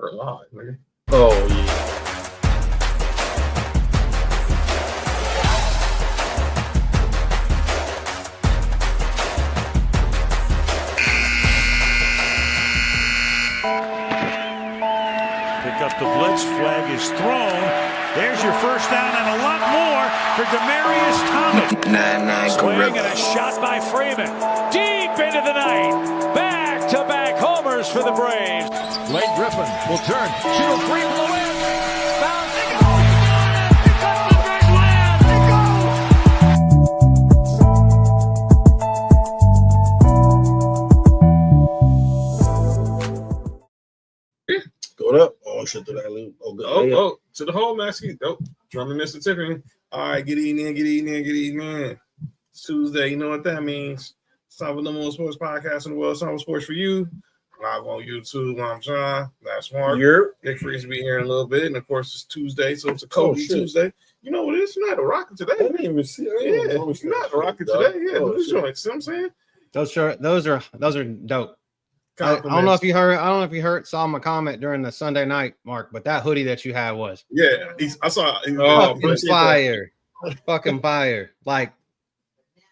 We're live, nigga. Oh, yeah. Pick up the blitz. Flag is thrown. There's your first down and a lot more for Demaryius Thomas. Swing and a shot by Freeman. Deep into the night. Back-to-back homers for the Braves. Blake Griffin will turn. Shoot a free blow in. Bounce. They go. They got the big land. They go. Go up. Oh, shit, to that loop. Oh, good. Oh, to the hole, Maxie. Oh, drumming Mr. Tiffany. All right, get eating. It's Tuesday. You know what that means. It's time for the number one sports podcast in the world. It's time for sports for you. Live on YouTube. I'm John. That's Mark. Nick Freeze will be here in a little bit. And of course, it's Tuesday, so it's a Kobe Tuesday. You know what it is? You're not a rocket today. I didn't even see it. Yeah, you're not a rocket today. Yeah, those joints. See what I'm saying? Those are dope. I don't know if you heard, saw my comment during the Sunday night, Mark, but that hoodie that you had was I saw. Fire, fucking fire. Like,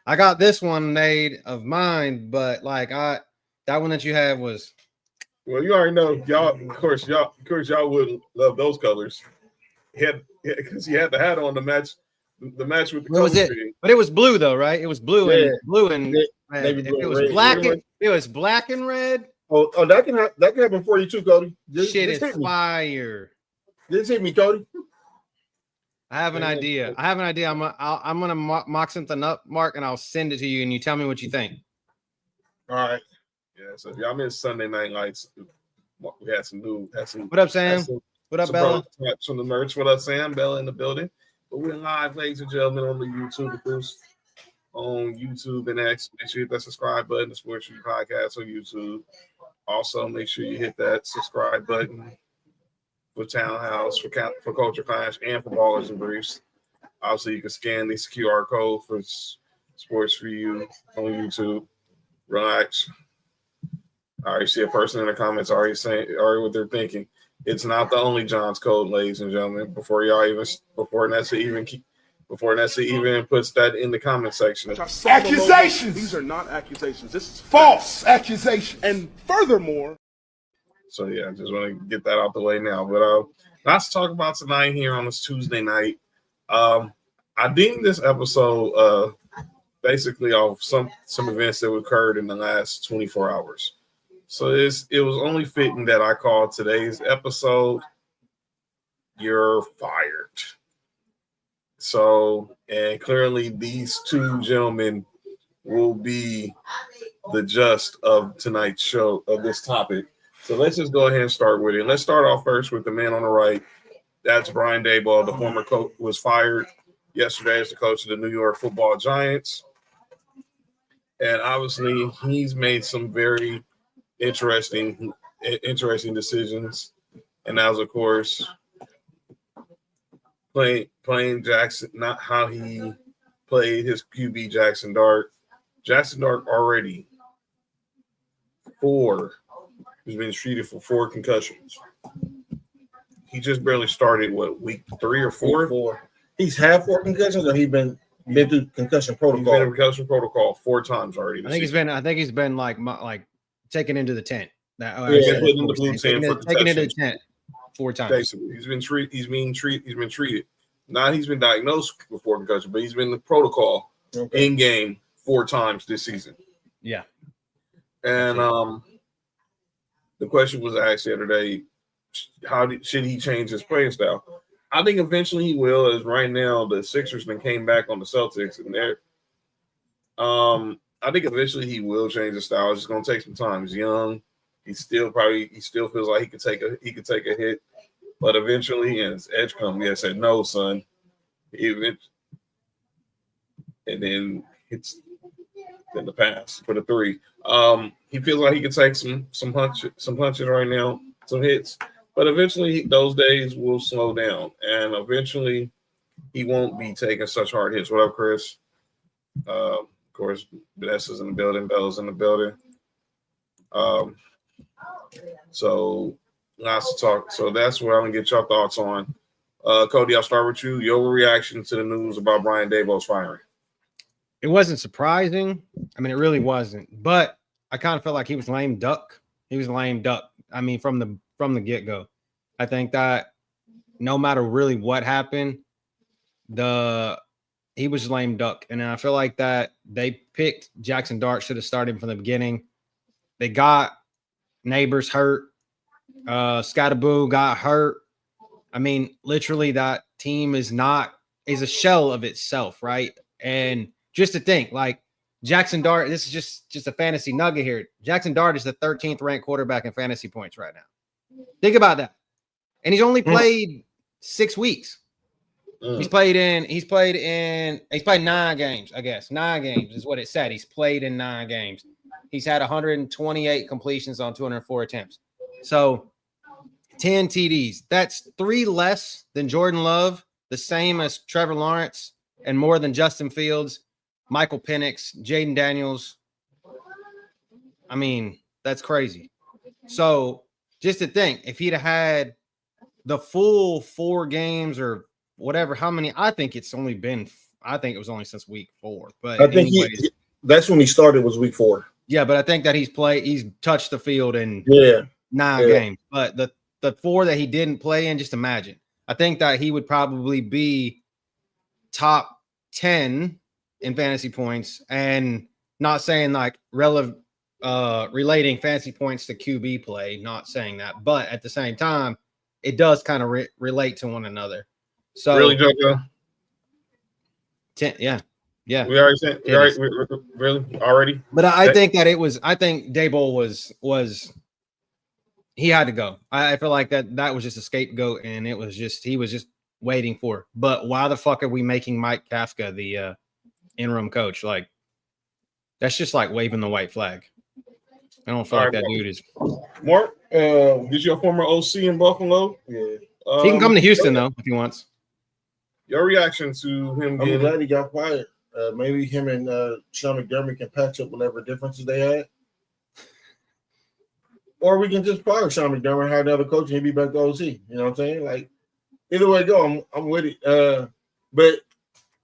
I got this one made of mine, but like that one that you had was. Well, you already know, y'all. Of course, y'all would love those colors. Because he had the hat on to match the match with the color. But it was blue though, right? It was blue and red. If it was black, it was black and red. Oh, that can happen for you too, Cody. Shit is fire. This hit me, Cody. I have an idea. I'm gonna mock something up, Mark, and I'll send it to you, and you tell me what you think. All right. Yeah. So if y'all missed Sunday Night Lights, we had some. What up, Sam? What up, Bella? From the merch. What up, Sam? Bella in the building. But we're live, ladies and gentlemen, on the YouTube boost. On YouTube and X. Make sure you hit that subscribe button, the Sports Review Podcast on YouTube. Also, make sure you hit that subscribe button for Townhouse, for Culture Clash, and for Ballers and Briefs. Also, you can scan this QR code for Sports for You on YouTube. Relax. I already see a person in the comments already what they're thinking. It's not the only John's code, ladies and gentlemen. Before Nessa even puts that in the comment section. Accusations. These are not accusations. This is false accusation. And furthermore. So yeah, I just want to get that out the way now. But let's talk about tonight here on this Tuesday night. I deemed this episode basically off some events that occurred in the last 24 hours. So it was only fitting that I called today's episode "You're Fired." So, and clearly these two gentlemen will be the just of tonight's show of this topic. So let's just go ahead and start with it. Let's start off first with the man on the right. That's Brian Daboll, the former coach, was fired yesterday as the coach of the New York Football Giants. And obviously he's made some very interesting decisions. And that was, of course, playing Jackson, not how he played his QB Jackson Dart. Jackson Dart already he's been treated for 4 concussions. He just barely started week 3 or 4? He's had 4 concussions, or he's been through concussion protocol. He's been in concussion protocol 4 times already. I think he's been like taken into the tent. Taken into the tent 4 times. Basically, he's been treated. Not he's been diagnosed with 4 concussions, but he's been in the protocol in game 4 times this season. Yeah. And the question was asked the other day, should he change his playing style? I think eventually he will. As right now, the Sixers then came back on the Celtics, and I think eventually he will change his style. It's just going to take some time. He's young. He still feels like he could take a hit, but eventually, and his edge come. He said, "No, son," and then hits in the pass for the 3. He feels like he could take some punches right now, some hits, but eventually those days will slow down, and eventually he won't be taking such hard hits. What up, Chris? Of course, Vanessa's in the building. Bella's in the building. So Lots to talk. So that's what I'm gonna get your thoughts on. Cody, I'll start with you. Your reaction to the news about Brian Daboll's firing. It wasn't surprising. I mean, it really wasn't. But I kind of felt like he was lame duck. He was lame duck. I mean, from the get-go. I think that no matter really what happened, he was lame duck. And I feel like that they picked Jackson Dart, should have started from the beginning. They got Neighbors hurt. Scatterboo got hurt. I mean, literally that team is a shell of itself, right? And just to think, like, Jackson Dart, this is just a fantasy nugget here. Jackson Dart is the 13th ranked quarterback in fantasy points right now. Think about that. And he's only played 6 weeks. He's played 9 games, I guess. 9 games is what it said. He's played in 9 games. He's had 128 completions on 204 attempts. So 10 TDs. That's 3 less than Jordan Love, the same as Trevor Lawrence, and more than Justin Fields, Michael Penix, Jaden Daniels. I mean, that's crazy. So just to think, if he'd have had the full 4 games or whatever, how many? I think it was only since week 4. But I think that's when he started, was week 4. Yeah, but I think that he's touched the field in 9 games. But the 4 that he didn't play in, just imagine. I think that he would probably be top 10 in fantasy points, and not saying like relating fantasy points to QB play, not saying that, but at the same time, it does kind of relate to one another. So really, JoJo? 10, yeah. We already said really already. But I think Daboll was he had to go. I feel like that was just a scapegoat, and he was just waiting for it. But why the fuck are we making Mike Kafka the interim coach? Like, that's just like waving the white flag. I don't feel like that dude is. Mark, is your former OC in Buffalo? Yeah. He can come to Houston though if he wants. Your reaction to him? I'm glad he got fired. Maybe him and Sean McDermott can patch up whatever differences they had. Or we can just fire Sean McDermott, hire another coach, and he'll be back to OC. You know what I'm saying? Like, either way go, I'm with it. But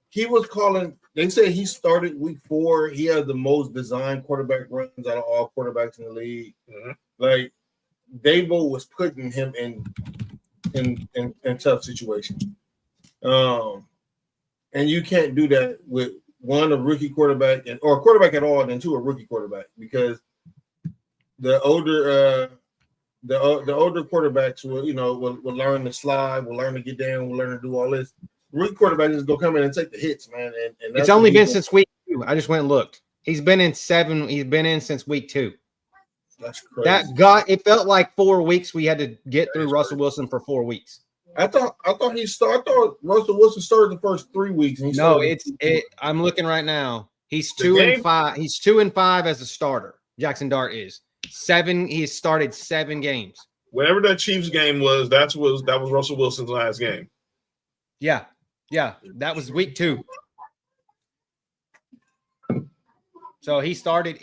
he was calling. They say he started week 4. He had the most designed quarterback runs out of all quarterbacks in the league. Mm-hmm. Like, Daboll was putting him in tough situations. And you can't do that with a rookie quarterback or a quarterback at all, and then 2, a rookie quarterback, because the older quarterbacks will learn to slide, will learn to get down, will learn to do all this. Rookie quarterback is gonna come in and take the hits, man. And it's only been since week 2. I just went and looked. He's been in 7. He's been in since week 2. That's crazy. It felt like 4 weeks. We had to get through Russell Wilson for 4 weeks. I thought Russell Wilson started the first 3 weeks. And I'm looking right now. He's 2-5. He's 2-5 as a starter. Jackson Dart is 7. He started 7 games. Whatever that Chiefs game was, that was Russell Wilson's last game. Yeah, that was week 2. So he started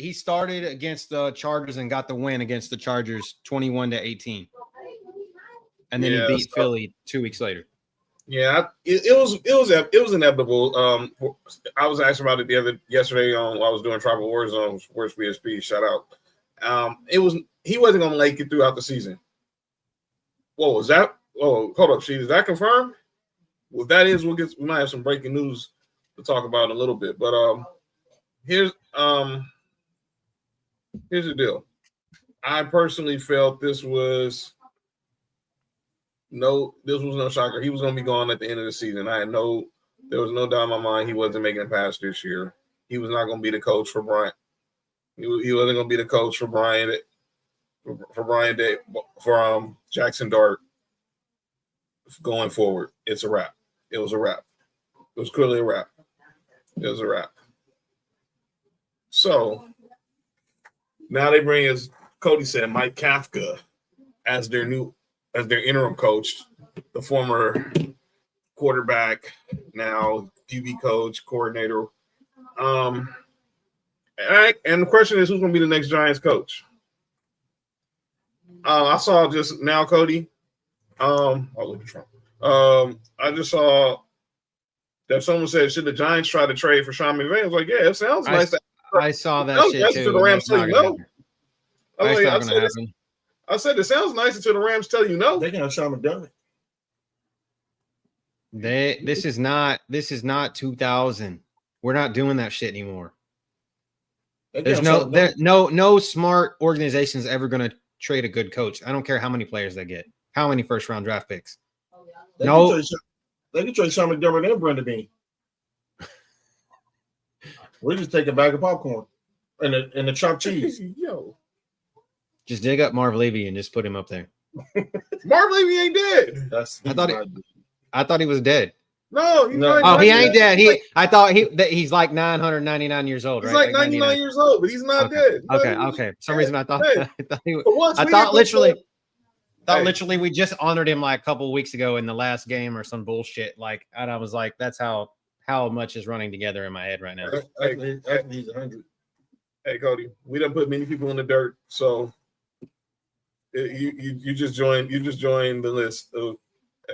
against the Chargers and got the win against the Chargers 21-18. And then he beat Philly 2 weeks later. Yeah, it was inevitable. I was asking about it yesterday while I was doing Tribal Wars on Sports BSP. Shout out. He wasn't going to make it throughout the season. Whoa, is that? Oh, hold up, Sheet. Is that confirmed? Well, that is, we might have some breaking news to talk about in a little bit. But here's the deal. I personally felt this was no shocker. He was going to be gone at the end of the season. There was no doubt in my mind he wasn't making it past this year. He was not going to be the coach for Brian. He wasn't going to be the coach for Brian for Jackson Dart going forward. It's a wrap. It was a wrap. It was clearly a wrap. It was a wrap. So now they bring, as Cody said, Mike Kafka as their interim coach, the former quarterback, now QB coach, coordinator. And the question is, who's going to be the next Giants coach? I saw just now, Cody. I just saw that someone said, should the Giants try to trade for Sean McVay? I was like, yeah, it sounds nice. I saw that shit nice too. until the Rams tell you no. That's not going to happen. I said it sounds nice until the Rams tell you no. They can have Sean McDermott. This is not 2000. We're not doing that shit anymore. There's no smart organization is ever going to trade a good coach. I don't care how many players they get, how many first round draft picks. They can trade Sean McDermott and Brandon Bean. We just take a bag of popcorn and the chopped cheese. Yo, just dig up Marv Levy and just put him up there. Marv Levy ain't dead. I thought he was dead. No. He ain't dead. He's like 999 years old. He's right? like 99 years old, but he's not dead. Okay. For some reason I thought literally we just honored him like a couple of weeks ago in the last game or some bullshit. Like, and I was like, that's how much is running together in my head right now. Actually, he's 100. Hey, Cody, we done put many people in the dirt, so you just joined the list.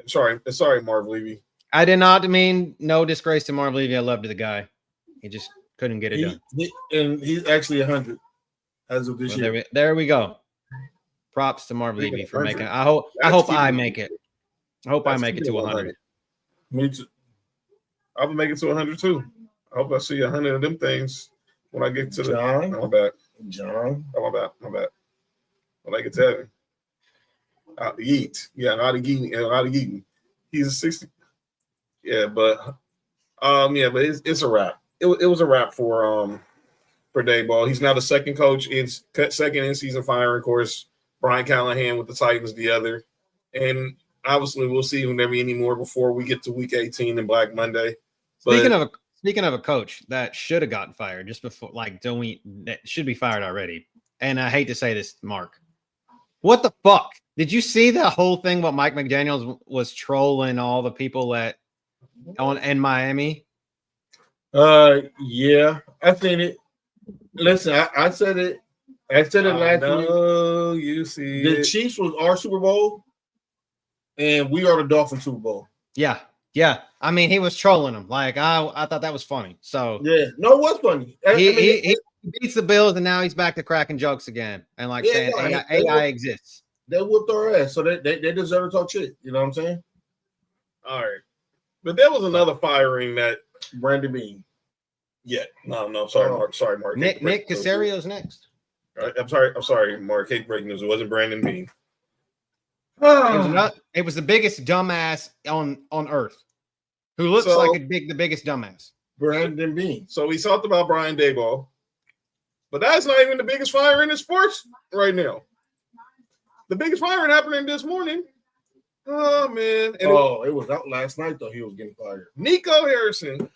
Sorry, Marv Levy. I did not mean no disgrace to Marv Levy. I loved the guy. He just couldn't get it done. And he's actually 100 as of this year. There we go. Props to Marv Levy for making it. I hope I make it. I hope I make it to 100. Me too. I will make it to 100 too. I hope I see 100 of them things when I get to the. John. My bad. My bad. When I get to heaven. Yeet. Yeah, a lot of eating. He's a 60. Yeah, but it's a wrap. It was a wrap for Daboll. He's now the second coach in season firing. Of course, Brian Callahan with the Titans the other, and obviously we'll see him never anymore before we get to Week 18 and Black Monday. Speaking of a coach that should have gotten fired just before, that should be fired already. And I hate to say this, Mark, what the fuck? Did you see the whole thing? What Mike McDaniels was trolling all the people in Miami? Yeah, I seen it. Listen, I said it. I said it last week. You see, the Chiefs was our Super Bowl, and we are the Dolphins Super Bowl. Yeah. I mean, he was trolling them. Like I thought that was funny. So yeah, no, it was funny. He beats the Bills, and now he's back to cracking jokes again and saying AI exists. They whooped our ass, so they deserve to talk shit. You know what I'm saying? All right, but there was another firing that Brandon Bean. Yeah, no. Sorry, Mark. Nick Casario's next. All right, I'm sorry, Mark. Hate breaking news. It wasn't Brandon Bean. It was the biggest dumbass on earth, who looks like the biggest dumbass. Brandon Bean. So we talked about Brian Daboll, but that's not even the biggest firing in sports right now. The biggest firing happening this morning. Oh man! It was out last night though. He was getting fired. Nico Harrison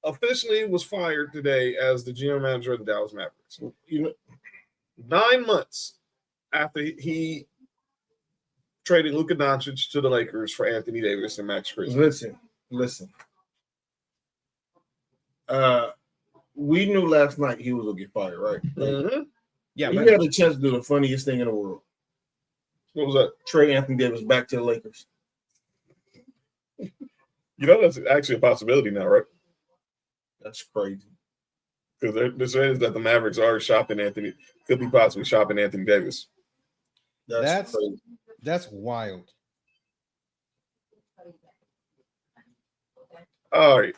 officially was fired today as the GM manager of the Dallas Mavericks. 9 months after he traded Luka Doncic to the Lakers for Anthony Davis and Max Christie. Listen. We knew last night he was gonna get fired, right? Mm-hmm. Yeah, he had a chance to do the funniest thing in the world. What was that? Trade Anthony Davis back to the Lakers. That's actually a possibility now, right? That's crazy. Because they're saying that the Mavericks are could be possibly shopping Anthony Davis. That's crazy. That's wild. All right.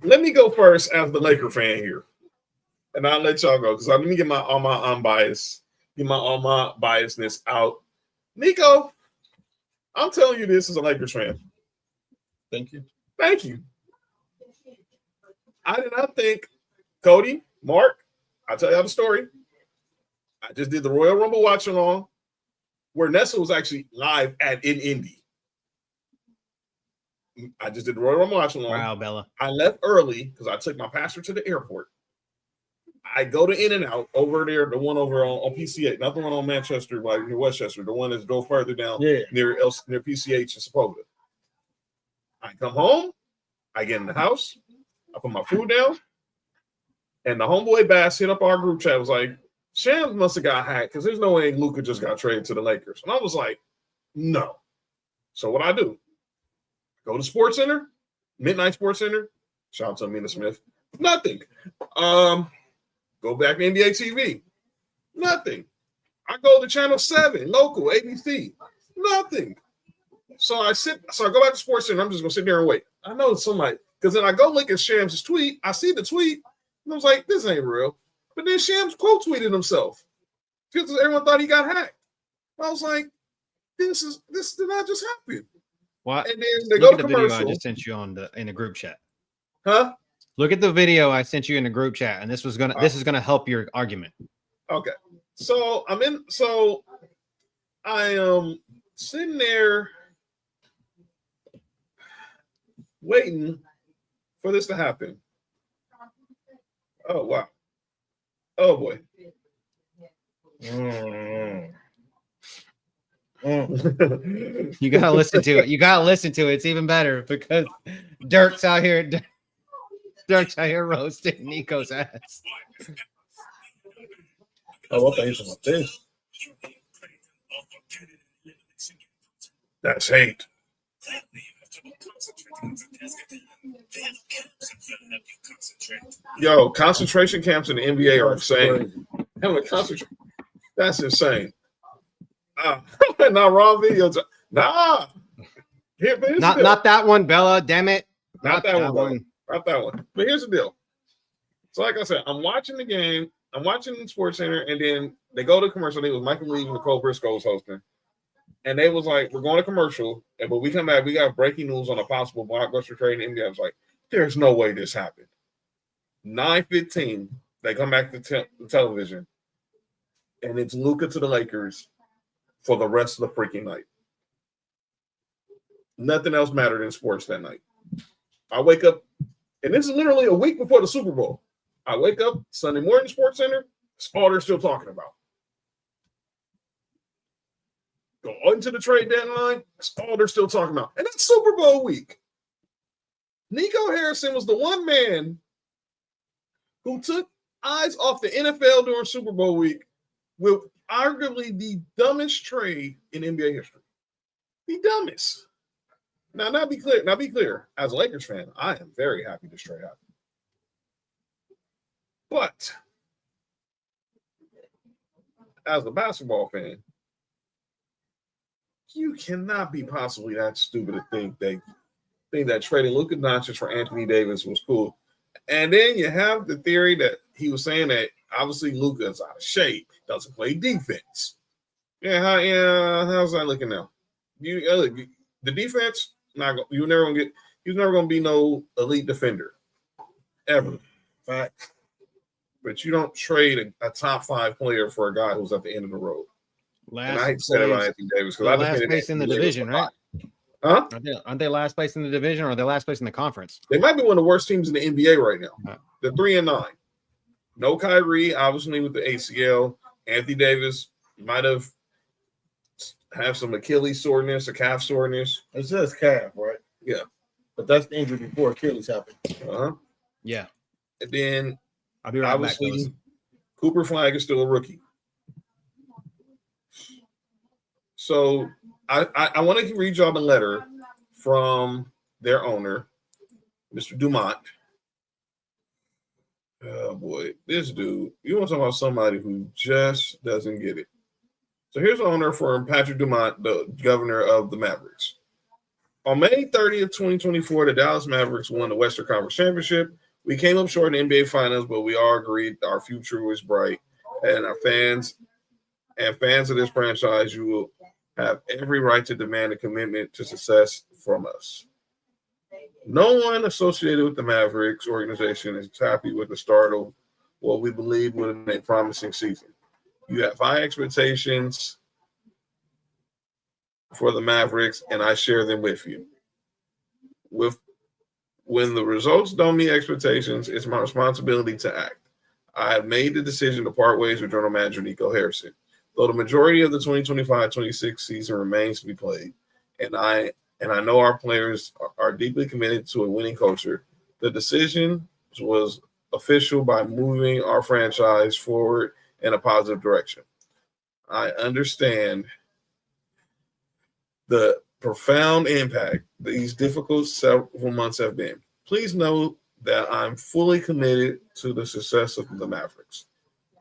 Let me go first as the Laker fan here. And I'll let y'all go because let me get all my biasness out. Nico, I'm telling you this as a Lakers fan. Thank you. I did not think, Cody, Mark, I'll tell y'all the story. I just did the Royal Rumble watch along where Nessa was actually live in Indy. I just did the Royal Rumble watch along. Wow, Bella. I left early because I took my pastor to the airport. I go to In-N-Out over there, the one over on PCH, not the one on Manchester, like near Westchester, the one that goes further down near PCH and Sepulveda. I come home, I get in the house, I put my food down, and the homeboy Bass hit up our group chat, was like, Shams must have got hacked because there's no way Luka just got traded to the Lakers. And I was like, no. So what I do? Go to Sports Center, Midnight Sports Center. Shout out to Amina Smith. Nothing. Go back to NBA TV. Nothing. I go to Channel 7, local, ABC. Nothing. So I go back to Sports Center. I'm just gonna sit there and wait. I know somebody, because then I go look at Shams' tweet. I see the tweet, and I was like, this ain't real. But then Shams quote tweeted himself because everyone thought he got hacked. I was like, this did not just happen. What? And then they Look go at to the video I commercial. just sent you in the group chat. Huh? Look at the video I sent you in the group chat, and this is gonna help your argument. Okay. So I am sitting there waiting for this to happen. Oh wow. Oh boy. You gotta listen to it. It's even better because Dirk's out here roasting Nico's ass. Oh, what the about this? That's hate. Yo, concentration camps in the NBA are insane. That's insane. Not raw videos. Nah. Not that one, Bella. Damn it. Not that one. Not that one. But here's the deal. So, like I said, I'm watching the game. I'm watching the Sports Center, and then they go to commercial. It was Michael Lee and Nicole Briscoe was hosting. And they was like, we're going to commercial, but we come back, we got breaking news on a possible blockbuster trade in India. I was like, there's no way this happened. 9:15, they come back to the television, and it's Luka to the Lakers for the rest of the freaking night. Nothing else mattered in sports that night. I wake up, and this is literally a week before the Super Bowl. I wake up Sunday morning, Sports Center, it's all they're still talking about. Go into the trade deadline, that's all they're still talking about. And that's Super Bowl week. Nico Harrison was the one man who took eyes off the NFL during Super Bowl week with arguably the dumbest trade in NBA history. The dumbest. Now be clear. As a Lakers fan, I am very happy this trade happened. But as a basketball fan, you cannot be possibly that stupid to think that trading Luka Doncic for Anthony Davis was cool. And then you have the theory that he was saying that obviously Luka is out of shape, doesn't play defense. How's that looking now? The defense, he's never gonna be no elite defender. Ever. Fact. But you don't trade a top 5 player for a guy who's at the end of the road. And I hate to say that about Anthony Davis because I last place in the division, right? Huh? Aren't they last place in the division, or are they last place in the conference? They might be one of the worst teams in the NBA right now. They're 3-9. No Kyrie, obviously with the ACL. Anthony Davis might have some Achilles soreness, a calf soreness. It says calf, right? Yeah, but that's the injury before Achilles happened. Yeah, and then I'll be right obviously back. Cooper Flag is still a rookie. So I want to read y'all the letter from their owner, Mr. Dumont. Oh boy, this dude, you want to talk about somebody who just doesn't get it. So here's the owner from Patrick Dumont, the governor of the Mavericks. On May 30th, 2024, the Dallas Mavericks won the Western Conference Championship. We came up short in the NBA Finals, but we all agreed our future was bright. And our fans of this franchise, you will have every right to demand a commitment to success from us. No one associated with the Mavericks organization is happy with the start of what we believe would have been a promising season. You have high expectations for the Mavericks, and I share them with you. When the results don't meet expectations, it's my responsibility to act. I have made the decision to part ways with General Manager Nico Harrison. Though the majority of the 2025-26 season remains to be played, and I know our players are deeply committed to a winning culture, the decision was official by moving our franchise forward in a positive direction. I understand the profound impact these difficult several months have been. Please know that I'm fully committed to the success of the Mavericks.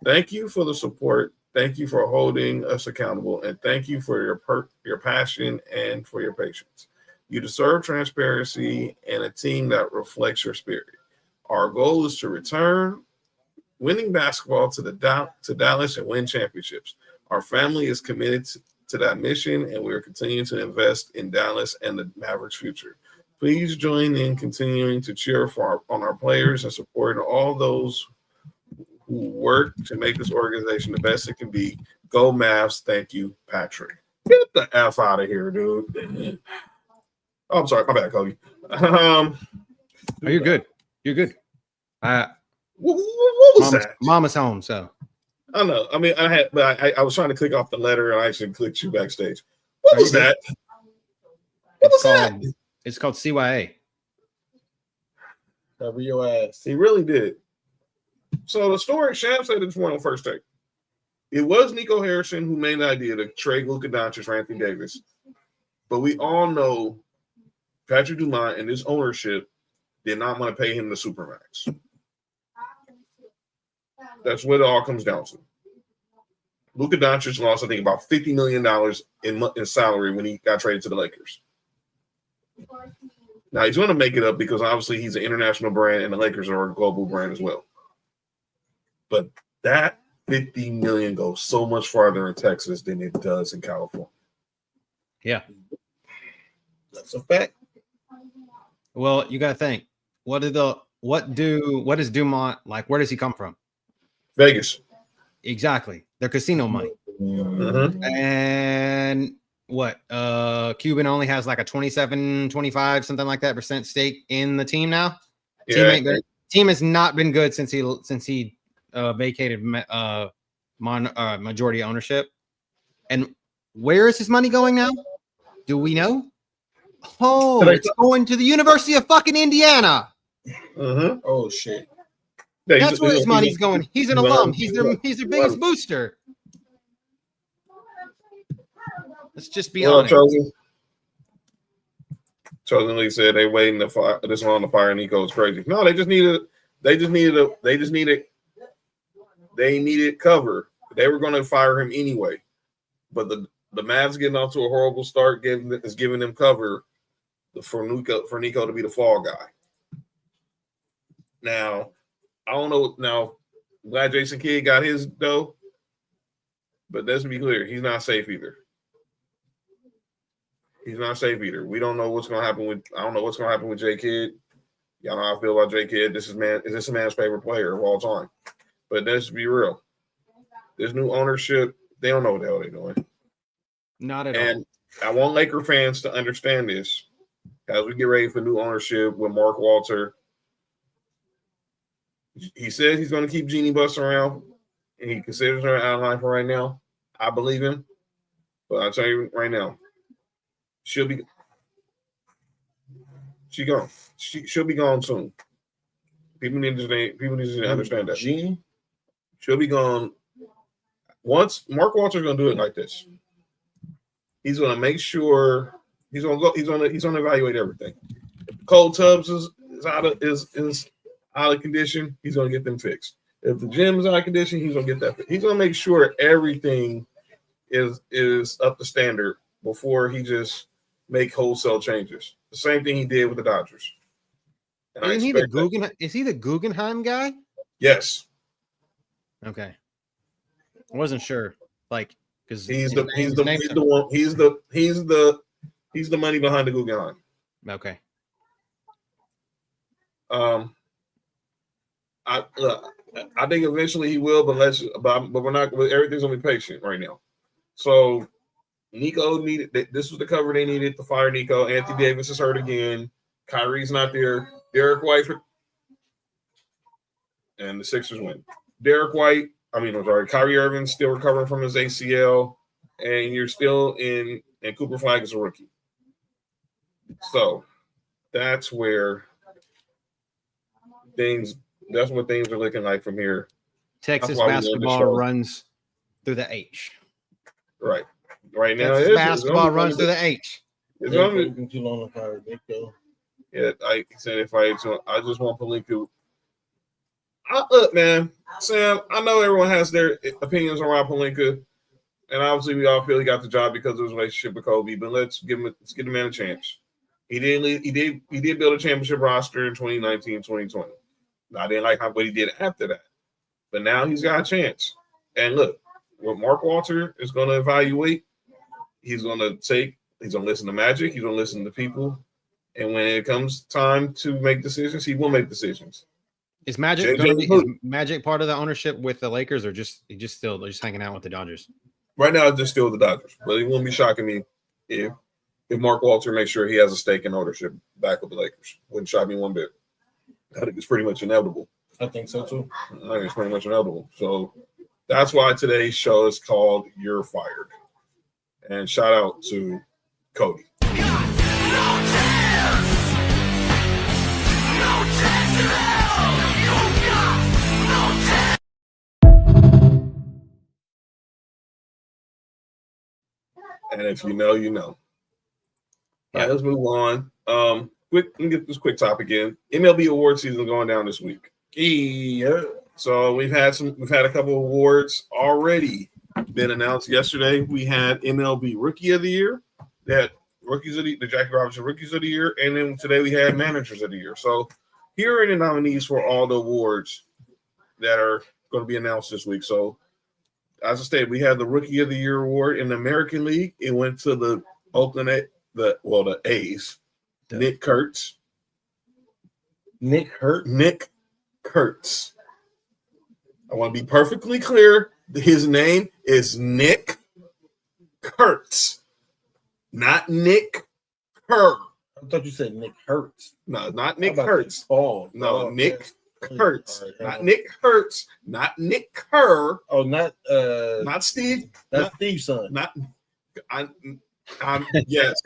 Thank you for the support. Thank you for holding us accountable, and thank you for your passion and for your patience. You deserve transparency and a team that reflects your spirit. Our goal is to return winning basketball to Dallas and win championships. Our family is committed to that mission, and we are continuing to invest in Dallas and the Mavericks' future. Please join in continuing to cheer on our players and support all those who work to make this organization the best it can be. Go Mavs. Thank you, Patrick. Get the F out of here, dude. Oh, I'm sorry. My bad, Kobe. Oh, you're good. You're good. What was that? Mama's home, so. I know. I mean, I was trying to click off the letter, and I actually clicked you backstage. What was that? What was that? It's called CYA. Cover your ass. He really did. So the story, Sham said this one on First Take. It was Nico Harrison who made the idea to trade Luka Doncic for Anthony Davis. But we all know Patrick Dumont and his ownership did not want to pay him the supermax. That's what it all comes down to. Luka Doncic lost, I think, about $50 million in salary when he got traded to the Lakers. Now, he's going to make it up because obviously he's an international brand and the Lakers are a global brand as well. But that $50 million goes so much farther in Texas than it does in California. Yeah. That's a fact. Well, you got to think. What does Dumont like? Where does he come from? Vegas. Exactly. Their casino money. Mm-hmm. And what? Cuban only has like a 27, 25, something like that % stake in the team now. Yeah. Team has not been good since he vacated majority ownership. And where is his money going now? Do we know? Oh, it's going to the University of fucking Indiana. Mm-hmm. Oh shit. Yeah, that's where his money's going. He's an alum. He's their biggest booster. Let's just be honest. Chosen Lee said they waiting to fire this one on the fire. Nico is crazy. No, they needed cover. They were going to fire him anyway, but the Mavs getting off to a horrible start is giving them cover for Nico to be the fall guy. Now, I don't know. Now, glad Jason Kidd got his dough, but let's be clear, he's not safe either. He's not safe either. We don't know what's going to happen with. I don't know what's going to happen with J Kidd. Y'all know how I feel about J Kidd. Is this a man's favorite player of all time? But let's be real. This new ownership, they don't know what the hell they're doing. Not at all. And I want Laker fans to understand this as we get ready for new ownership with Mark Walter. He says he's going to keep Jeannie Buss around, and he considers her out of line for right now. I believe him, but I'll tell you right now, she'll be gone. She'll be gone soon. People need to understand that. Jeannie, she'll be gone. Once Mark Walter's going to do it like this, he's going to make sure he's going to evaluate everything. If Cold Tubbs is out of condition, he's going to get them fixed. If the gym is out of condition, he's going to get that fixed. He's going to make sure everything is up to standard before he just make wholesale changes. The same thing he did with the Dodgers. Is he the Guggenheim guy? Yes. Okay. I wasn't sure. Like, because he's the money behind the Guggenheim. Okay. I think eventually he will, but we're not. Everything's gonna be patient right now. So Nico needed. This was the cover they needed to fire Nico. Anthony Davis is hurt again. Kyrie's not there. Derek White and the Sixers win. Kyrie Irving's still recovering from his ACL, and you're still in. And Cooper Flag is a rookie. So that's where things. That's what things are looking like from here Texas why we love this basketball show. runs through the H. Right now, Texas it's basketball runs through the H. It's gonna be, been too long to Nico. yeah, like I said, I just want Pelinka. Look, man, Sam, I know everyone has their opinions around Pelinka, and obviously we all feel he got the job because of his relationship with Kobe. But let's give the man a chance. He did build a championship roster in 2019, 2020. I didn't like what he did after that, but now he's got a chance. And look, what Mark Walter is going to evaluate, he's going to listen to Magic, he's going to listen to people, and when it comes time to make decisions, he will make decisions. Is Magic part of the ownership with the Lakers, or just hanging out with the Dodgers? Right now, it's just still the Dodgers, but it wouldn't be shocking me if Mark Walter makes sure he has a stake in ownership back with the Lakers. Wouldn't shock me one bit. I think it's pretty much inevitable. I think so too. I think it's pretty much inevitable. So that's why today's show is called "You're Fired." And shout out to Cody. And if you know, you know. All right, let's move on. Let me get this quick topic in. MLB award season going down this week. Yeah. So we've had a couple of awards already been announced yesterday. We had MLB Rookie of the Year, the Jackie Robinson Rookies of the Year, and then today we had Managers of the Year. So here are the nominees for all the awards that are going to be announced this week. So as I stated, we had the Rookie of the Year award in the American League. It went to the A's. Nick Kurtz. Nick Kurtz. I want to be perfectly clear. His name is Nick Kurtz, not Nick Kerr. I thought you said Nick Hurts. No, not Nick Kurtz. No, Nick Kurtz. Not Nick Hurts. Not Nick Kerr. Oh, not Steve. That's Steve's son. Yes,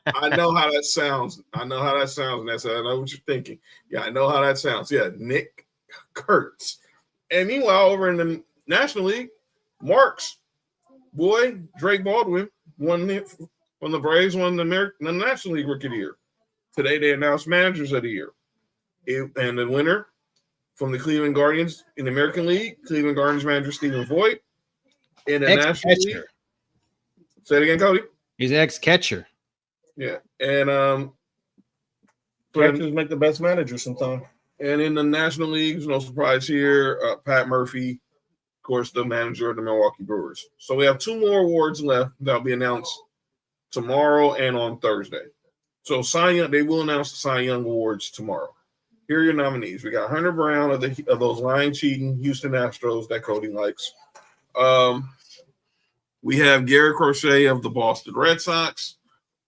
I know how that sounds. And I know what you're thinking. Yeah, I know how that sounds. Yeah, Nick Kurtz. And meanwhile, over in the National League, Mark's boy, Drake Baldwin, won from the Braves, won the National League Rookie of the Year. Today, they announced Managers of the Year. And the winner from the Cleveland Guardians in the American League, Cleveland Guardians manager Stephen Voigt. In the National League. Say it again, Cody. He's an ex-catcher. Yeah. And catchers make the best manager sometimes. And in the National League, no surprise here, Pat Murphy, of course, the manager of the Milwaukee Brewers. So we have two more awards left that'll be announced tomorrow and on Thursday. So they will announce the Cy Young Awards tomorrow. Here are your nominees. We got Hunter Brown of those line cheating Houston Astros that Cody likes. We have Garrett Crochet of the Boston Red Sox.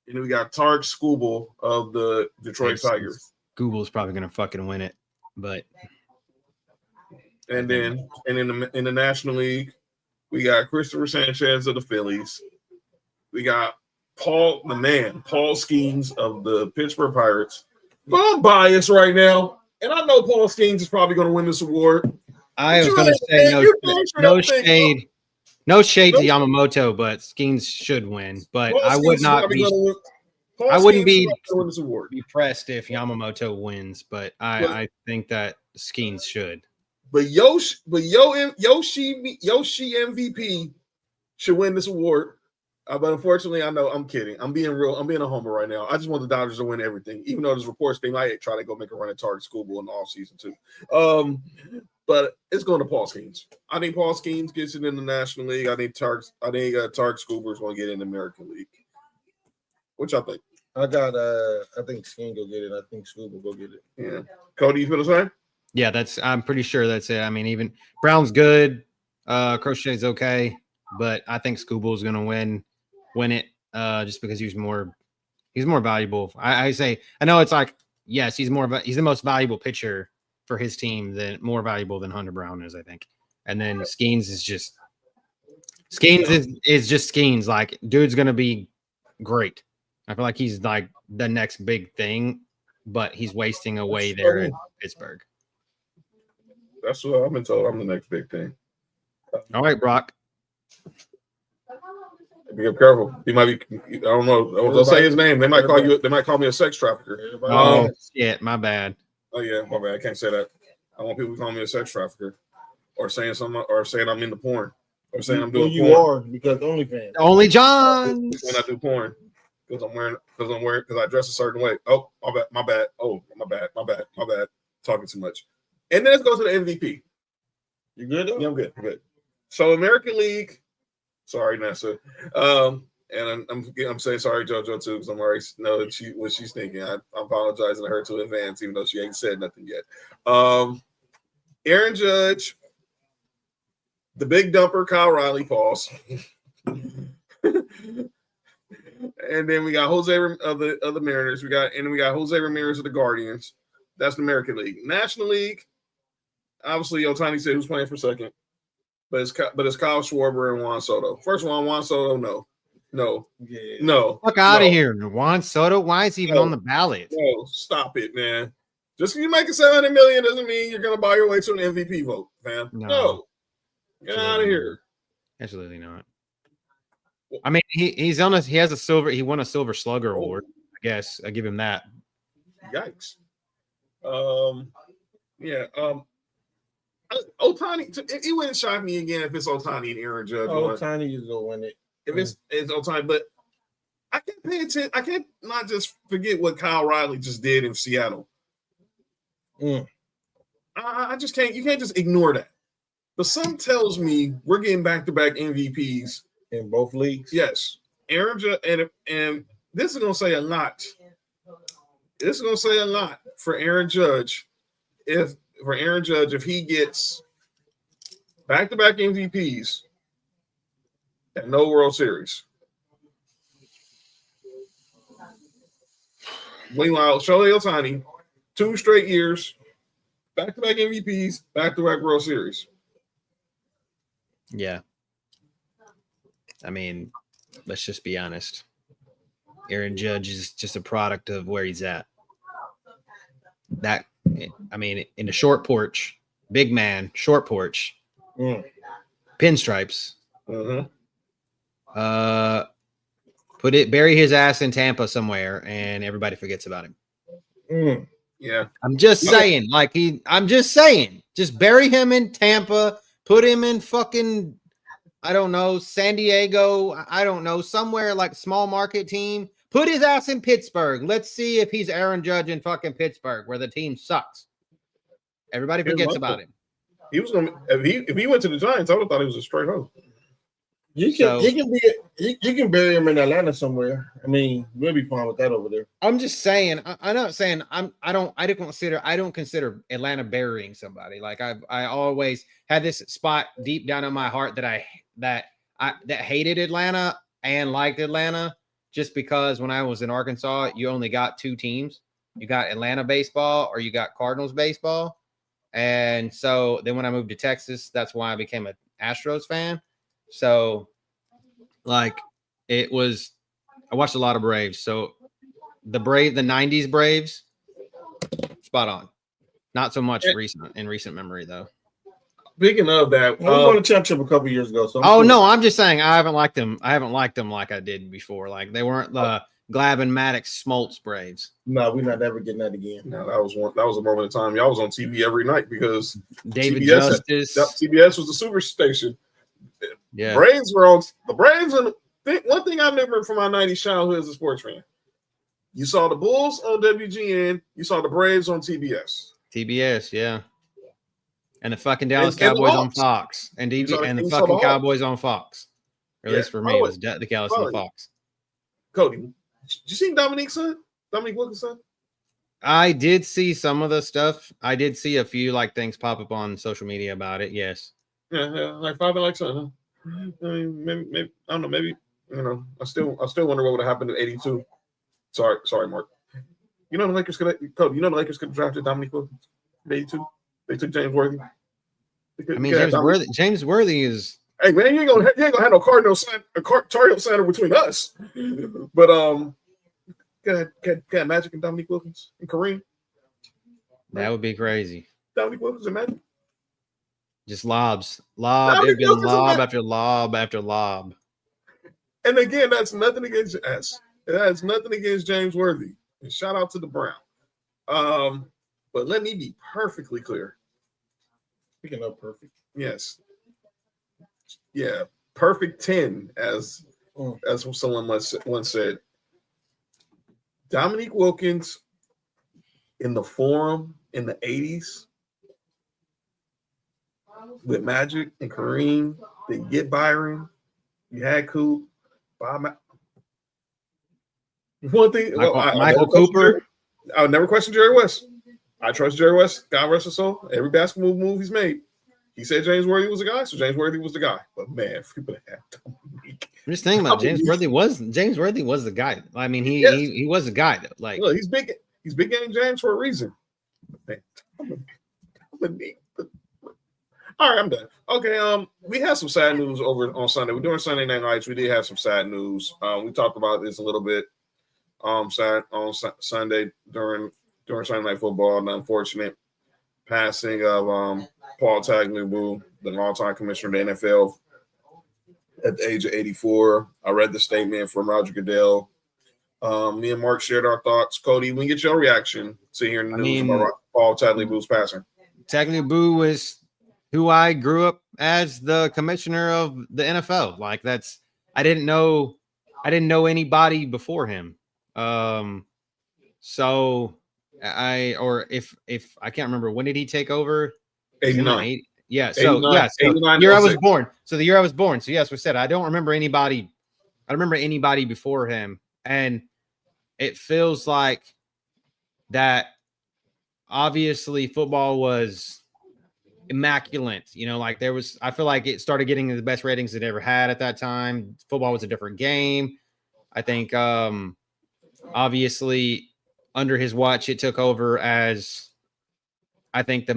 And then we got Tarek Skubal of the Detroit Tigers. Google's probably going to fucking win it, but. And then in the National League, we got Christopher Sanchez of the Phillies. We got Paul Skeens of the Pittsburgh Pirates. But I'm biased right now, and I know Paul Skeens is probably going to win this award. I was going to say no shade to Yamamoto, but Skeens should win. But I would not be. I wouldn't be depressed if Yamamoto wins, but I think that Skeens should. But Yoshi MVP should win this award. But unfortunately, I know I'm kidding. I'm being a homer right now. I just want the Dodgers to win everything, even though there's reports they might try to go make a run at Target Schoolboy in the offseason too. But it's going to Paul Skeens. I think Paul Skeens gets it in the National League. I think Target Schoolboy is going to get it in the American League. What y'all think? I think Skeens go get it. I think Schoolboy go get it. Yeah. Cody, you feel the same? Yeah, I'm pretty sure that's it. I mean, even Brown's good. Crochet's okay, but I think Schoolboy's going to win it just because he's more valuable. I know it's like, yes, he's the most valuable pitcher for his team, more valuable than Hunter Brown is, I think. And then Skeens is just Skeens. Like, dude's going to be great. I feel like he's like the next big thing, but he's wasting away there in Pittsburgh. That's what I've been told. I'm the next big thing. All right, Brock. Be careful. He might be. I don't know. Don't say his name. They might call you. They might call me a sex trafficker. Oh shit, my bad. Oh yeah, my bad. I can't say that. I want people to call me a sex trafficker, or saying something, or saying I'm into porn, or saying I'm doing you porn. are because OnlyFans. Only John. When I do porn, because I dress a certain way. Oh, my bad. Oh, my bad. Talking too much. And then let's go to the MVP. You good though? Yeah, I'm good. So American League. Sorry, Nessa. And I'm saying sorry, JoJo, too, because I'm already know what she's thinking. I'm apologizing to her to advance, even though she ain't said nothing yet. Aaron Judge, the big dumper, Kyle Riley, pause. And then we got Jose of the Mariners. We got Jose Ramirez of the Guardians. That's the American League. National League, obviously, Ohtani said who's playing for second. But it's Kyle Schwarber and Juan Soto. First one, Juan Soto, no. Fuck out of here, Juan Soto. Why is he even on the ballot? No, stop it, man. Just because you make it $700 million doesn't mean you're gonna buy your way to an MVP vote, fam. No. Get out of here. Absolutely not. I mean, he has a silver. He won a Silver Slugger award. I guess I give him that. Yikes. Ohtani, it wouldn't shock me again if it's Ohtani and Aaron Judge. Ohtani is gonna win it. If it's Ohtani, but I can't pay attention. I can't not just forget what Kyle Riley just did in Seattle. I just can't. You can't just ignore that. But something tells me we're getting back-to-back MVPs in both leagues. Yes, Aaron Judge, and this is gonna say a lot. This is gonna say a lot for Aaron Judge. If he gets back-to-back MVPs and no World Series. Meanwhile, Shohei Ohtani, 2 straight years, back-to-back MVPs, back-to-back World Series. Yeah. I mean, let's just be honest. Aaron Judge is just a product of where he's at. I mean, in a short porch, big man, short porch, pinstripes. Bury his ass in Tampa somewhere, and everybody forgets about him. Yeah, I'm just saying, just bury him in Tampa, put him in fucking, I don't know, San Diego, I don't know, somewhere like small market team. Put his ass in Pittsburgh. Let's see if he's Aaron Judge in fucking Pittsburgh, where the team sucks. Everybody forgets about him. He was gonna if he went to the Giants, I would have thought he was a straight home. You can bury him in Atlanta somewhere. I mean, we'll be fine with that over there. I'm just saying. I'm not saying I don't consider Atlanta burying somebody. Like I always had this spot deep down in my heart that hated Atlanta and liked Atlanta. Just because when I was in Arkansas, you only got 2 teams. You got Atlanta baseball or you got Cardinals baseball. And so then when I moved to Texas, that's why I became an Astros fan. So like I watched a lot of Braves. So the 90s Braves, spot on. Not so much in recent memory though. Speaking of that, we won a championship a couple years ago. So no, I'm just saying I haven't liked them. I haven't liked them like I did before. Like they weren't the Glavine, Maddox, Smoltz Braves. No, we're not ever getting that again. No, that was a moment in time. Y'all was on TV every night because David CBS Justice. CBS was the super station. Yeah, Braves were on the Braves. And one thing I remember from my '90s childhood as a sports fan, you saw the Bulls on WGN, you saw the Braves on TBS. TBS, yeah. And the fucking Dallas Cowboys on Fox. And the fucking Cowboys on Fox. Or at least for me, it was the Dallas on Fox. Cody, did you see Dominique Wilkins' son? I did see some of the stuff. I did see a few things pop up on social media about it. Yes. Yeah, like father, like son. Huh? I mean, maybe I don't know. Maybe I still wonder what would have happened in '82. Sorry, Mark. The Lakers could have drafted Dominique Wilkins in '82. They took James Worthy. James Worthy is. Hey man, you ain't gonna have no Cardinal Center between us. But got Magic and Dominique Wilkins and Kareem. That would be crazy. Dominique Wilkins and Magic. Just lobs. Lob. It'd been lob after lob after lob. And again, that's nothing against S. It has nothing against James Worthy. And shout out to the Brown. But let me be perfectly clear. Speaking of perfect. Yes. Yeah. Perfect 10, as someone once said. Dominique Wilkins in the Forum in the 80s with Magic and Kareem. They get Byron. You had Coop. Bob. One thing. Michael Cooper. I would never question Jerry West. I trust Jerry West. God rest his soul. Every basketball move he's made. He said James Worthy was the guy, so James Worthy was the guy. But man, if we would have Dominique. I'm just thinking about James Worthy was the guy. I mean, he was the guy though. Like, look, he's big game James for a reason. Man, Dominique. All right, I'm done. Okay, we had some sad news over on Sunday. We're doing Sunday Night Lights. We did have some sad news. We talked about this a little bit sad on Sunday during Sunday Night Football. The unfortunate passing of Paul Tagliabue, the all-time commissioner of the NFL, at the age of 84. I read the statement from Roger Goodell. Me and Mark shared our thoughts. Cody, we get your reaction to hearing the news about Paul Tagliabue's passing. Tagliabue was who I grew up as the commissioner of the NFL. Like I didn't know anybody before him. So if I can't remember, when did he take over? 89. Yeah. So 89, the year I was born. So the year I was born. So yes, we said I don't remember anybody. I don't remember anybody before him, and it feels like that. Obviously, football was immaculate. Like I feel like it started getting the best ratings it ever had at that time. Football was a different game. I think, obviously, under his watch, it took over as, I think, the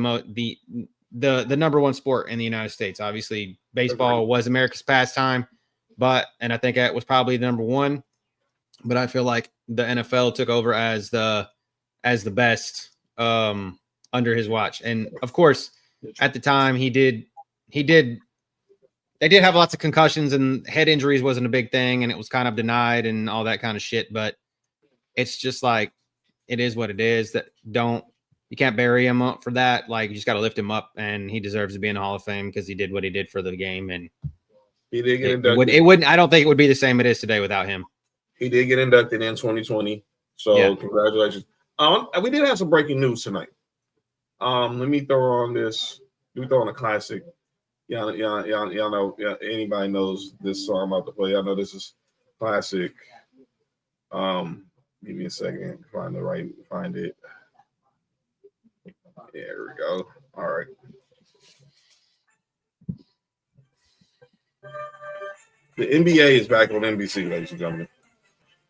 number one sport in the United States. Obviously, baseball was America's pastime, and I think that was probably the number one. But I feel like the NFL took over as the best under his watch, and of course, at the time, they did have lots of concussions, and head injuries wasn't a big thing, and it was kind of denied and all that kind of shit. But it's just like, it is what it is. You can't bury him up for that. Like, you just got to lift him up, and he deserves to be in the Hall of Fame because he did what he did for the game. And he did get inducted. It wouldn't. I don't think it would be the same it is today without him. He did get inducted in 2020. So yeah. Congratulations. We did have some breaking news tonight. Let me throw on this. We throw on a classic. Y'all know. Yeah, anybody knows this song I'm about to play. Y'all know this is classic. Give me a second. Find it. There we go. All right. The NBA is back on NBC, ladies and gentlemen.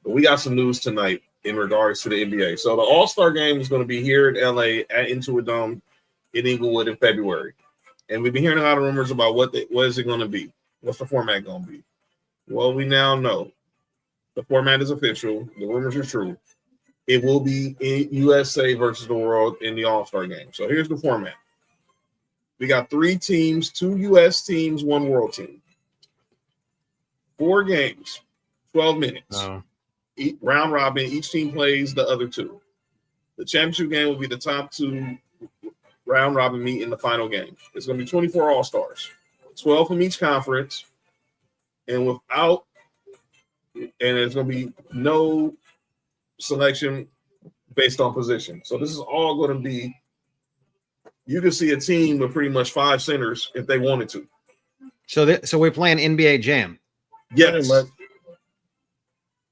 But we got some news tonight in regards to the NBA. So the All-Star Game is going to be here in LA at Intuit Dome in Inglewood in February. And we've been hearing a lot of rumors about what is it going to be? What's the format going to be? Well, we now know the format is official. The rumors are true. It will be in USA versus the world in the All-Star Game. So here's the format. We got 3 teams, 2 US teams, 1 world team. 4 games, 12 minutes. Oh. Round robin, each team plays the other 2. The championship game will be the top 2 round robin meet in the final game. It's going to be 24 All-Stars, 12 from each conference, and there's going to be no selection based on position. So this is all going to be, you can see a team with pretty much 5 centers if they wanted to. So we're playing NBA Jam. Yes.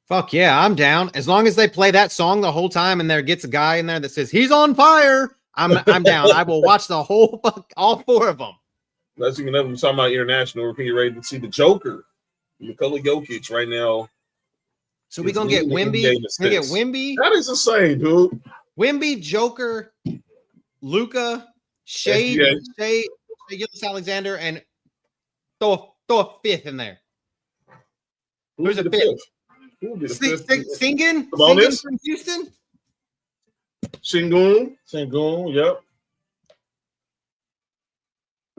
Fuck yeah, I'm down. As long as they play that song the whole time and there gets a guy in there that says he's on fire, I'm down. I will watch the whole all 4 of them. Let's even know we're talking about international. We're getting ready to see the Joker, Nikola Jokic, right now. So we're gonna get Wemby. We get Wemby. That is insane, dude. Wemby, Joker, Luka, Shea Gilgeous-Alexander, and throw a 5th in there. Who's a 5th? Who will be the 5th? Singin from Houston. Sengun, yep.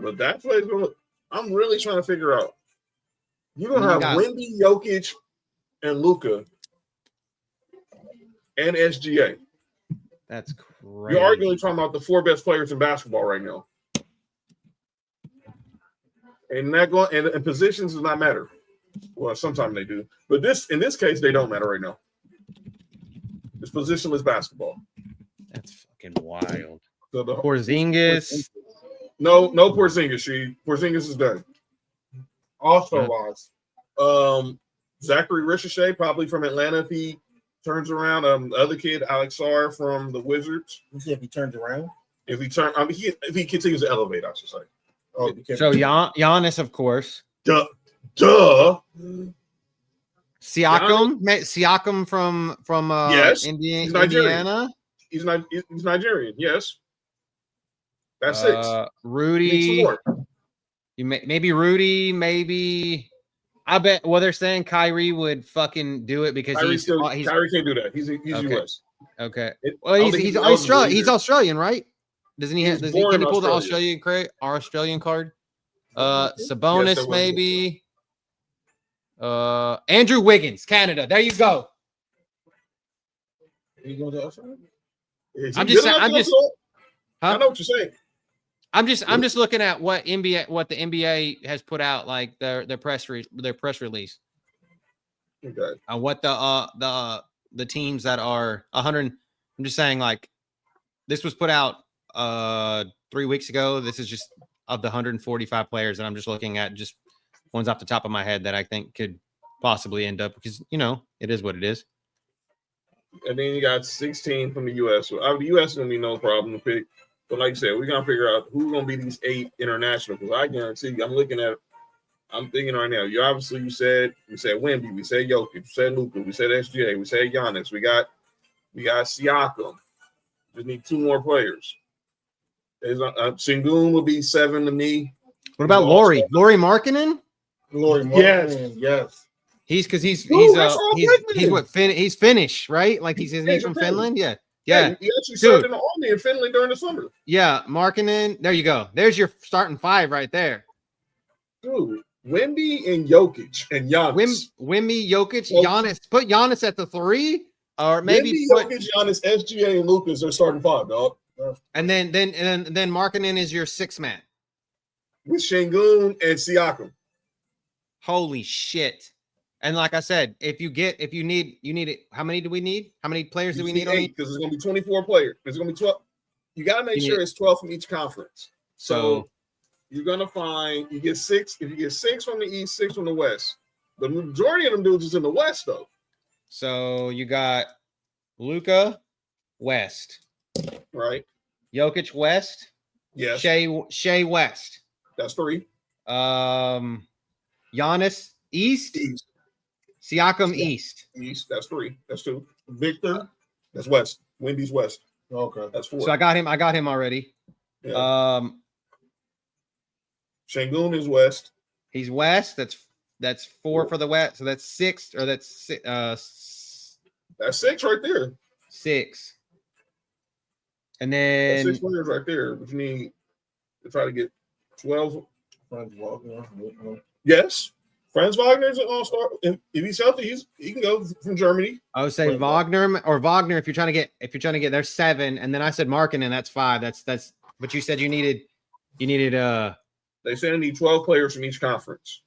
But that play's going to – I'm really trying to figure out. You're going to have Wemby, Jokic, and Luka and SGA. That's crazy. You're arguably talking about the 4 best players in basketball right now. And and positions does not matter. Well, sometimes they do. But in this case, they don't matter right now. It's positionless basketball. That's fucking wild. So Porzingis. No Porzingis. Porzingis is done. Also wise. Zachary Ricochet, probably from Atlanta if he turns around. The other kid, Alex Sarr from the Wizards. You see if he turns around? If he continues to elevate, I should say. Oh, so Giannis, of course. Duh. Siakam from yes. Indiana. He's Nigerian. Yes. That's 6. Rudy. Maybe Rudy. Maybe. I bet. Well, they're saying Kyrie would fucking do it because Kyrie can't do that. He's okay. US. Okay. Well, he's Australian. He's Australian, right? Doesn't he? Can he pull the Australian card? Sabonis, yes, maybe. Andrew Wiggins, Canada. There you go. You going to Australia? I'm just. I know what you're saying. I'm just looking at what the NBA has put out, like their press release. Okay. What the teams that are 100. I'm just saying, like, this was put out 3 weeks ago. This is just of the 145 players, and I'm just looking at just ones off the top of my head that I think could possibly end up, because it is what it is. And then you got 16 from the U.S. So the U.S. is gonna be no problem to pick. But like I said, we're gonna figure out who's gonna be these 8 international. Because I guarantee you, I'm thinking right now. You said Wemby, we said Jokic, we said Luka, we said SGA, we said Giannis, we got Siakam. Just need 2 more players. Sengun will be 7 to me. What about Lauri Markkanen? Lauri Markkanen, yes. He's Finnish, right? Like he's from Finland. Yeah. He actually served in the army in Finland during the summer. Yeah, Markkanen. There you go. There's your starting 5 right there. Dude, Wemby and Jokic and Giannis. Wemby, Jokic, Giannis. Put Giannis at the 3, or maybe Jokic, Giannis, SGA, and Lucas are starting 5, dog. And then Markkanen is your 6th man with Sengun and Siakam. Holy shit! And like I said, you need it. How many do we need? How many players do we need? 8, because there's going to be 24 players. There's going to be 12. You got to make sure it's 12 from each conference. So you're going to find you get 6. If you get 6 from the East, 6 from the West, the majority of them dudes is in the West though. So you got Luka West, right? Jokic West, yes. Shea West. That's 3. Giannis East. Siakam East. That's 3. That's 2. Victor. That's West. Wemby's West. Okay. That's 4. So I got him already. Yeah. Sengun is West. He's West. That's 4 for the West. So that's 6, or that's 6. That's 6 right there. 6. And then 6 players right there. Which you need to try to get 12. Yes. Franz Wagner's an all-star. If he's healthy, he can go from Germany. I would say Wagner. If you're trying to get, there's 7, and then I said Markkanen, that's 5. That's. But you said you needed. They said I need 12 players from each conference.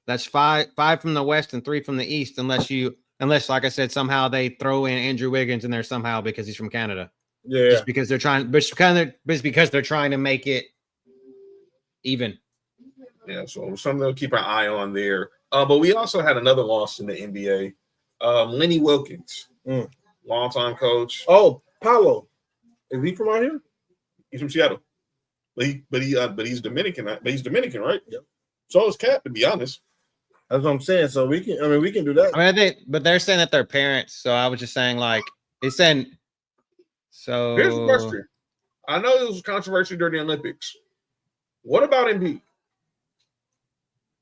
That's 5 from the West and 3 from the East, unless like I said, somehow they throw in Andrew Wiggins in there somehow because he's from Canada. Yeah. Just because they're trying, because they're trying to make it even. Yeah, so something to keep an eye on there. But we also had another loss in the NBA. Lenny Wilkins, longtime coach. Oh, Paulo, is he from out here? He's from Seattle, but he's Dominican. But he's Dominican, right? Yep. So is Cap, to be honest. That's what I'm saying. So we can do that. But they're saying that they're parents. So I was just saying, like, they said. So here's the question. I know it was controversial during the Olympics. What about Embiid?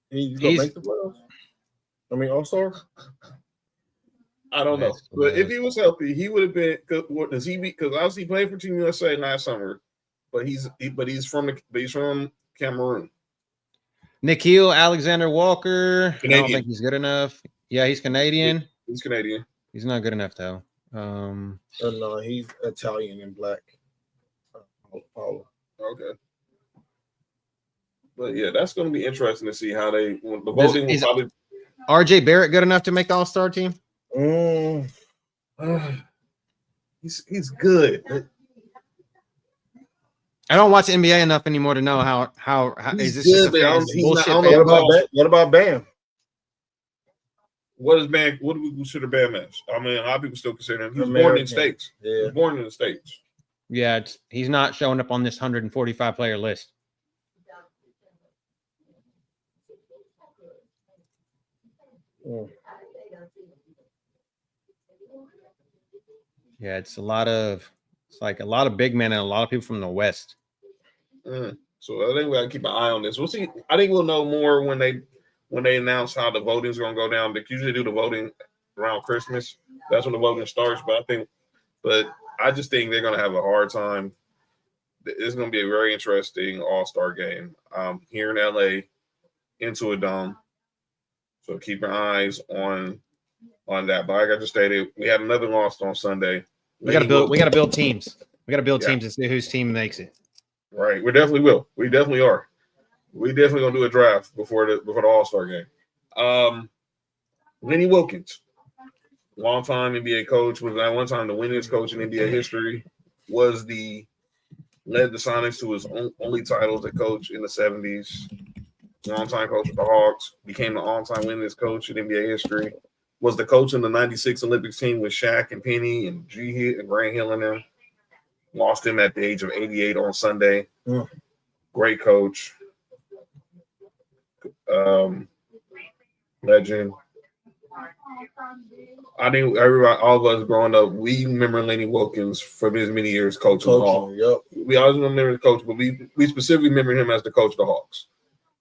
He's gonna make the playoffs. All-star. I don't know, but if he was healthy, he would have been. What does he be? Because obviously he played for Team USA last summer, but he's from Cameroon. Nikhil Alexander Walker. Canadian. I don't think he's good enough. Yeah, he's Canadian. He's Canadian. He's not good enough though. No, he's Italian and black. Paulo. Okay. But yeah, that's going to be interesting to see how the voting will probably. RJ Barrett good enough to make the All-Star team? He's good. I don't watch NBA enough anymore to know how is this good, just a bullshit? What about Bam? What is Bam? What do we consider Bam as? I mean, a lot of people still consider him. He was born in the States. Yeah. He was born in the States. Yeah, he's not showing up on this 145 player list. Yeah, it's like a lot of big men and a lot of people from the West. So I think we got to keep an eye on this. We'll see. I think we'll know more when they announce how the voting is going to go down. They usually do the voting around Christmas. That's when the voting starts. But I just think they're going to have a hard time. It's going to be a very interesting All-Star game here in LA, into a dome. So keep your eyes on that. But like I just stated, we had another loss on Sunday. We got to build teams. We got to build teams and see whose team makes it. Right. We definitely will. We definitely are. We definitely gonna do a draft before the All-Star game. Lenny Wilkens, longtime NBA coach, was at one time the winningest coach in NBA history. Led the Sonics to his only titles at coach in the 70s. Longtime coach with the Hawks, became the all-time winningest coach in NBA history. Was the coach in the '96 Olympics team with Shaq and Penny and G-Hit and Grant Hill in there. Lost him at the age of 88 on Sunday. Great coach. Legend. I think all of us growing up, we remember Lenny Wilkens from his many years coaching the Hawks. Yep. We always remember the coach, but we specifically remember him as the coach of the Hawks.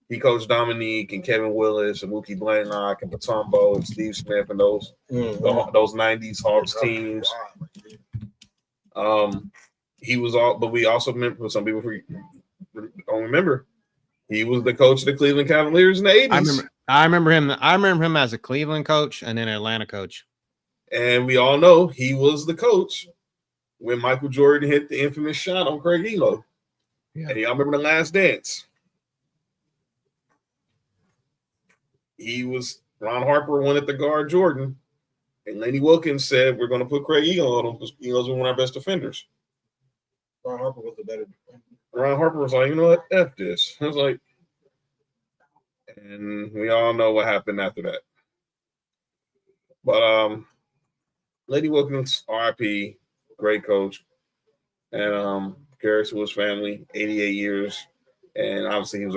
He coached Dominique and Kevin Willis and Mookie Blaylock and Patombo and Steve Smith and those 90s Hawks teams. He was all, but we also remember, some people don't remember, he was the coach of the Cleveland Cavaliers in the 80s. I remember him as a Cleveland coach and then an Atlanta coach. And we all know he was the coach when Michael Jordan hit the infamous shot on Craig Elo. Yeah. And y'all remember The Last Dance. Ron Harper wanted to guard Jordan, and Lenny Wilkens said, we're going to put Craig Elo on him because Elo's one of our best defenders. Ron Harper was the better defender. Ron Harper was like, you know what? F this. I was like, and we all know what happened after that. But Lenny Wilkens, RIP, great coach. And cares to his family, 88 years. And obviously he was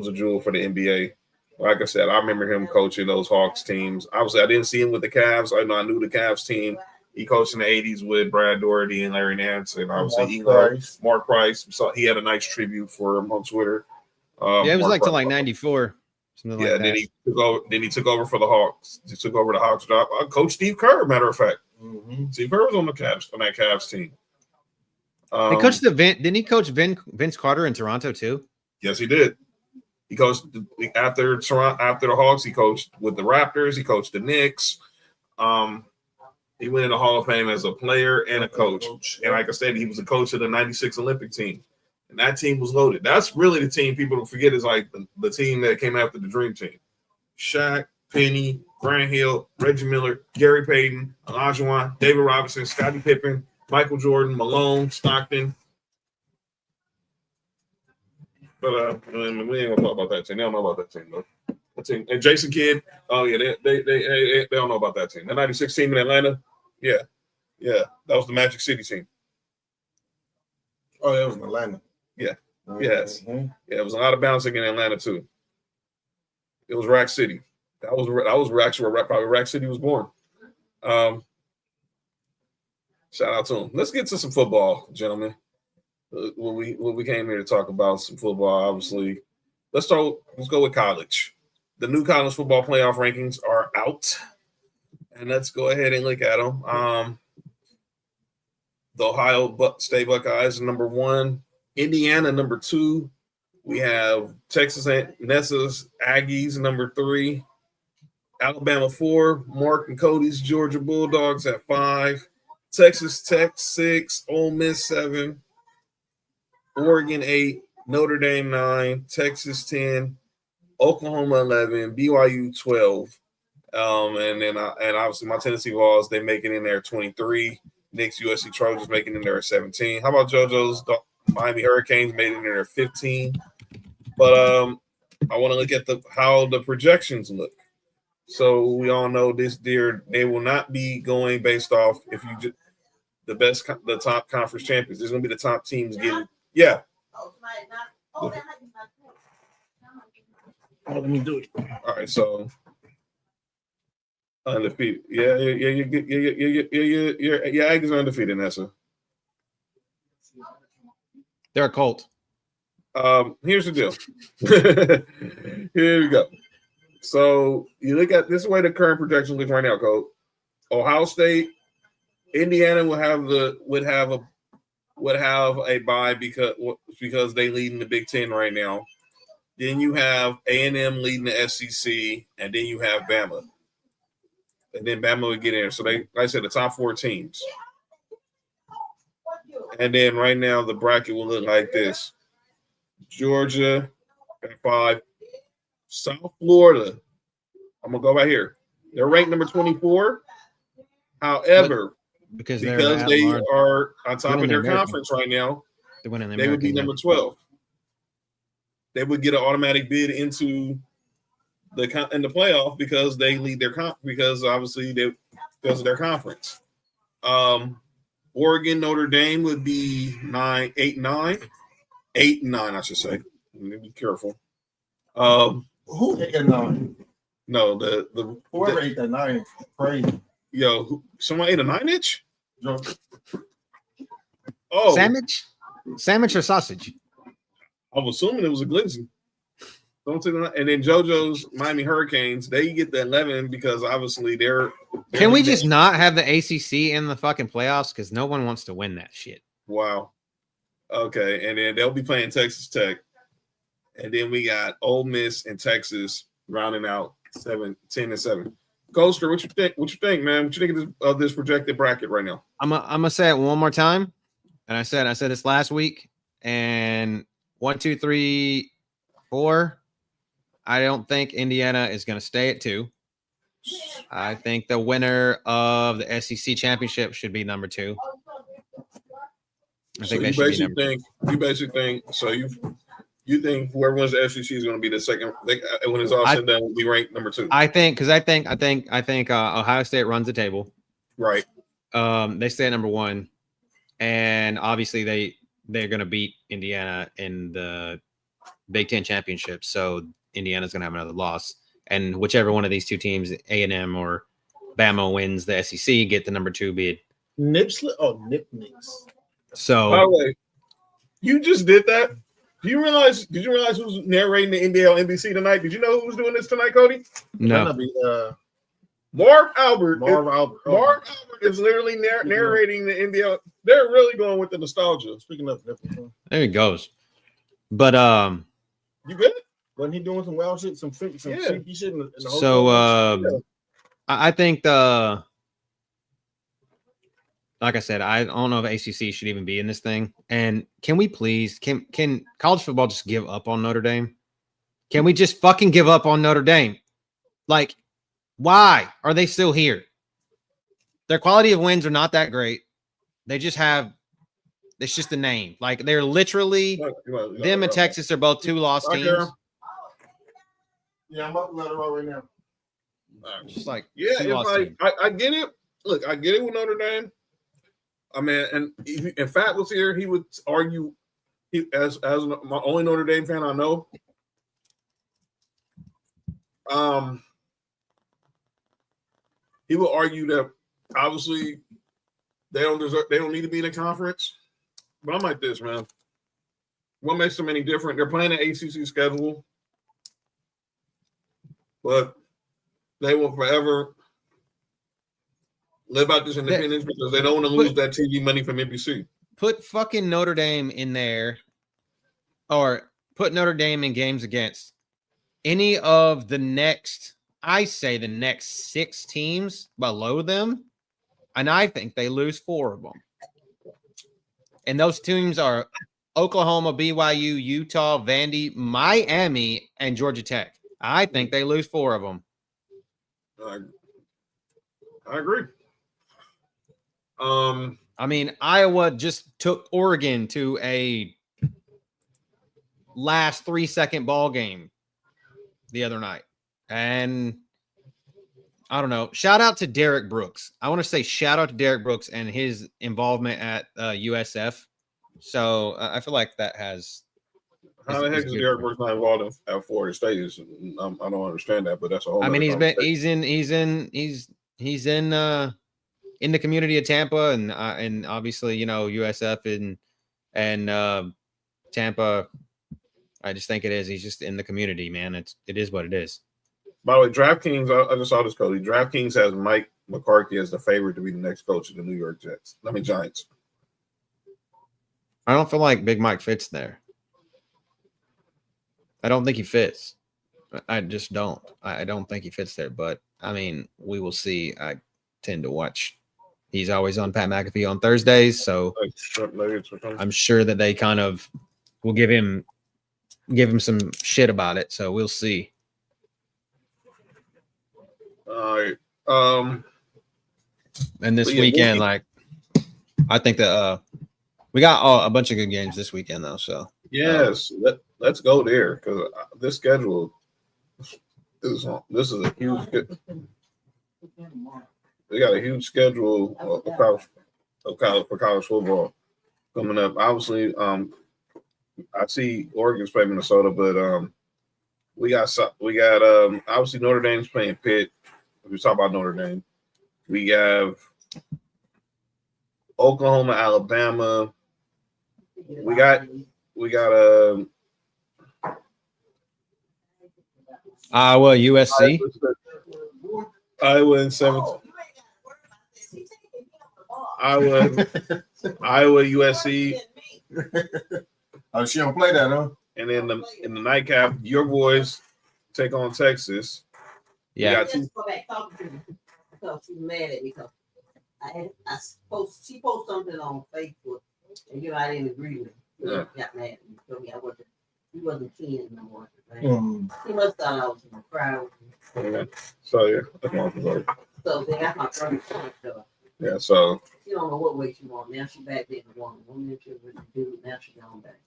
a jewel for the NBA. Like I said, I remember him coaching those Hawks teams. Obviously, I didn't see him with the Cavs. I knew the Cavs team. He coached in the 80s with Brad Doherty and Larry Nance. And obviously, Mark Price. So he had a nice tribute for him on Twitter. It was till 94. Something like that. Then he took over for the Hawks. He took over the Hawks job. Coach Steve Kerr, matter of fact. Steve Kerr was on that Cavs team. He coached didn't he coach Vince Carter in Toronto too? Yes, he did. He coached after the Hawks. He coached with the Raptors. He coached the Knicks. He went in the Hall of Fame as a player and a coach. And like I said, he was a coach of the '96 Olympic team. And that team was loaded. That's really the team people don't forget is like the team that came after the Dream Team. Shaq, Penny, Grant Hill, Reggie Miller, Gary Payton, Olajuwon, David Robinson, Scottie Pippen, Michael Jordan, Malone, Stockton. But we ain't gonna talk about that team. They don't know about that team though. That team and Jason Kidd. Oh yeah, they don't know about that team. The '96 team in Atlanta. Yeah, that was the Magic City team. Oh, that was in Atlanta. Yeah. Yes. Yeah, it was a lot of bouncing in Atlanta too. It was Rack City. That was actually where probably Rack City was born. Shout out to him. Let's get to some football, gentlemen. When we came here to talk about some football, obviously, let's go with college. The new college football playoff rankings are out, and let's go ahead and look at them. The Ohio State Buckeyes are number 1. Indiana, number 2. We have Texas A&M's Aggies, number 3. Alabama 4. Mark and Cody's Georgia Bulldogs at 5. Texas Tech 6. Ole Miss 7. Oregon 8. Notre Dame 9. Texas 10. Oklahoma 11. BYU 12. And obviously my Tennessee Vols, they make it in there 23. Knicks USC Trojans making in there 17. How about JoJo's Miami Hurricanes made it in there 15? But I want to look at how the projections look. So we all know this year they will not be going based off if you just the top conference champions. There's going to be the top teams getting Let me do it. All right, so undefeated. Yeah. Your Aggies are undefeated, Nessa. They're a cult. Here's the deal. Here we go. So you look at this is the way the current projection looks right now, Coach. Ohio State, Indiana would have a bye because they lead in the Big Ten right now. Then you have A&M leading the SEC, and then you have Bama. And then Bama would get in. So like I said, the top 4 teams. And then right now the bracket will look like this. Georgia at 5. South Florida. I'm gonna go right here. They're ranked number 24. However, because they are on top of their conference right now, they would be number 12. They would get an automatic bid into the playoff because they lead because obviously because of their conference. Oregon, Notre Dame would be 8 and 9, I should say. Let me be careful. Who 8 and 9? No, the whoever 8 and 9 is crazy. Yo, someone ate a 9-inch? No. Oh, sandwich or sausage? I'm assuming it was a glizzy. Don't say that. And then JoJo's Miami Hurricanes, they get the 11 because obviously they're Can we just not have the ACC in the fucking playoffs? Because no one wants to win that shit. Wow. Okay, and then they'll be playing Texas Tech. And then we got Ole Miss and Texas rounding out 10 and 7. Coaster, what you think, man? What you think of this projected bracket right now? I'm gonna say it one more time. And I said this last week. And 1, 2, 3, 4. I don't think Indiana is going to stay at 2. I think the winner of the SEC championship should be number 2. I think they should be number 2. You basically think so. You think whoever wins the SEC is going to be the second when it's all said and done will be ranked number 2. I think Ohio State runs the table. Right. They stay at number 1, and obviously they're going to beat Indiana in the Big Ten championship. So Indiana's going to have another loss. And whichever one of these two teams, A&M or Bama, wins the SEC, get the number 2 bid. Nipslet? Oh, Nix. So, by the way, you just did that. Did you realize who's narrating the NBA on NBC tonight? Did you know who was doing this tonight, Cody? no. Marv Albert. Marv Albert is literally narrating the NBA. They're really going with the nostalgia. Speaking of nipples, There he goes. But you good? wasn't he doing some wild shit, some freaky shit in the whole so I think like I said, I don't know if ACC should even be in this thing. And can we please can college football just give up on Notre Dame? Can we just fucking give up on Notre Dame? Like, why are they still here? Their quality of wins are not that great. They just have it's just the name. Like, they're literally them and Texas are both 2 lost teams. Yeah, I'm about to let her out right now. Just like it's like I get it. Look, I get it with Notre Dame. I mean, and if Fat was here, he would argue. As my only Notre Dame fan I know, he will argue that obviously they don't need to be in a conference. But I'm like this, man. What makes them any different? They're playing an ACC schedule, but they will forever live out this independence because they don't want to lose that TV money from NBC. Put fucking Notre Dame in there or put Notre Dame in games against any of the next 6 teams below them, and I think they lose 4 of them. And those teams are Oklahoma, BYU, Utah, Vandy, Miami, and Georgia Tech. I think they lose 4 of them. I agree. I mean, Iowa just took Oregon to a last 3-second ball game the other night. And I don't know. Shout out to Derek Brooks. I want to say shout out to Derek Brooks and his involvement at USF. So I feel like that has. How the heck is Derek Brooks not involved at Florida State? I don't understand that, but that's a whole. I mean, he's in the community of Tampa, and obviously, you know, USF and Tampa. I just think it is. He's just in the community, man. It is what it is. By the way, DraftKings, I just saw this, Cody. DraftKings has Mike McCarthy as the favorite to be the next coach of the New York Giants. I don't feel like Big Mike fits there. I don't think he fits. I just don't. I don't think he fits there. But, I mean, we will see. I tend to watch. He's always on Pat McAfee on Thursdays, so I'm sure that they kind of will give him some shit about it. So we'll see. All right. And this weekend, I think that we got a bunch of good games this weekend, though. So yes, let's go there because this schedule this is a huge. We got a huge schedule for college football coming up. Obviously, I see Oregon's playing Minnesota, but we got obviously Notre Dame's playing Pitt. If we talk about Notre Dame, we have Oklahoma, Alabama. We got Iowa, USC. Iowa in 7th. Iowa, USC. Oh, she don't play that, huh? And then in the nightcap, your boys take on Texas. Yeah. Let's go back talking to me because she's mad at me because she posted something on Facebook and I didn't agree with it. Yeah. Got mad at me. Told me he wasn't keen no more. Right? He must have thought I was in the crowd. Yeah. So yeah, that's my fault. So they got my brother's stuff. Yeah, so she don't know what way she want. Now she back being a woman. Woman she was a dude. Now she going back.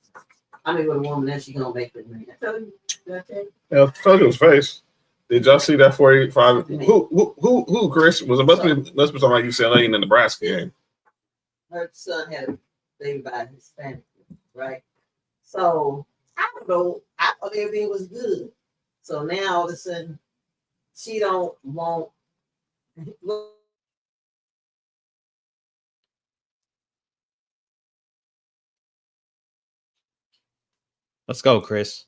I mean, with a woman, now she going back with me. I told you. Did I tell you? Yeah, I told you his face. Did y'all see that 45? Who, Chris? Was it must be talking about UCLA in the Nebraska game? Her son had a baby by Hispanic, right? So I don't know. I thought everything was good. So now all of a sudden, she don't want. Let's go, Chris.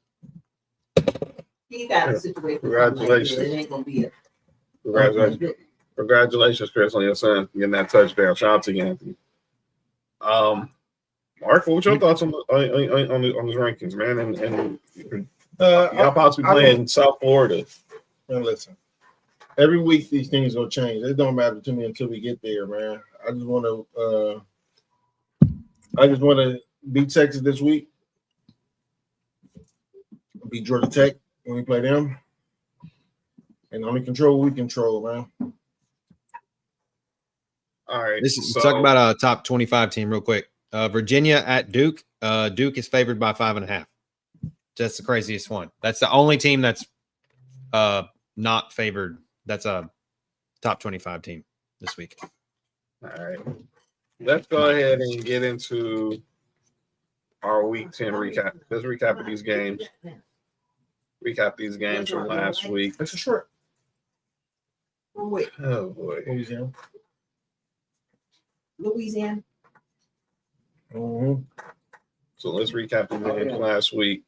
He got a situation. Congratulations. It ain't gonna be Congratulations, Chris, on your son getting that touchdown. Shout out to you, Anthony. Mark, what's your thoughts on these rankings, man? And y'all possibly playing South Florida. Now listen, every week these things gonna change. It don't matter to me until we get there, man. I just want to beat Texas this week. Beat Georgia Tech when we play them, and only control what we control, man. All right, talk about a top 25 team real quick. Virginia at Duke. Duke is favored by 5.5. That's the craziest one. That's the only team that's not favored. That's a top 25 team this week. All right, let's go ahead and get into our Week 10 recap. Let's recap these games. Recap these games from last week. That's a short. Wait. Oh boy. Louisiana. Mm-hmm. So let's recap the games last week.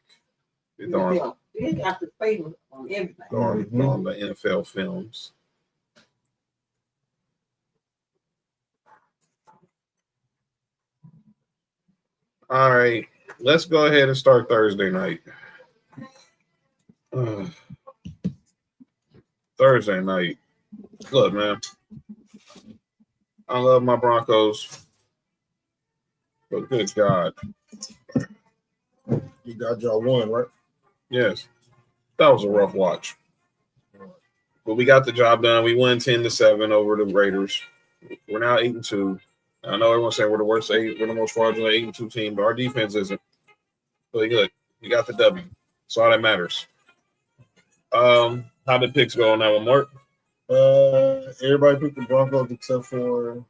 It's on They got the favor on everything. on the NFL films. All right. Let's go ahead and start Thursday night. Thursday night. Look, man. I love my Broncos. But good God. You got y'all one, right? Yes. That was a rough watch. But we got the job done. We won 10-7 over the Raiders. We're now 8-2. I know everyone's saying we're the worst 8, we're the most fraudulent 8-2 team, but our defense isn't. Really good. We got the W. That's all that matters. How did picks go on that one, Mark? Everybody picked the Broncos except for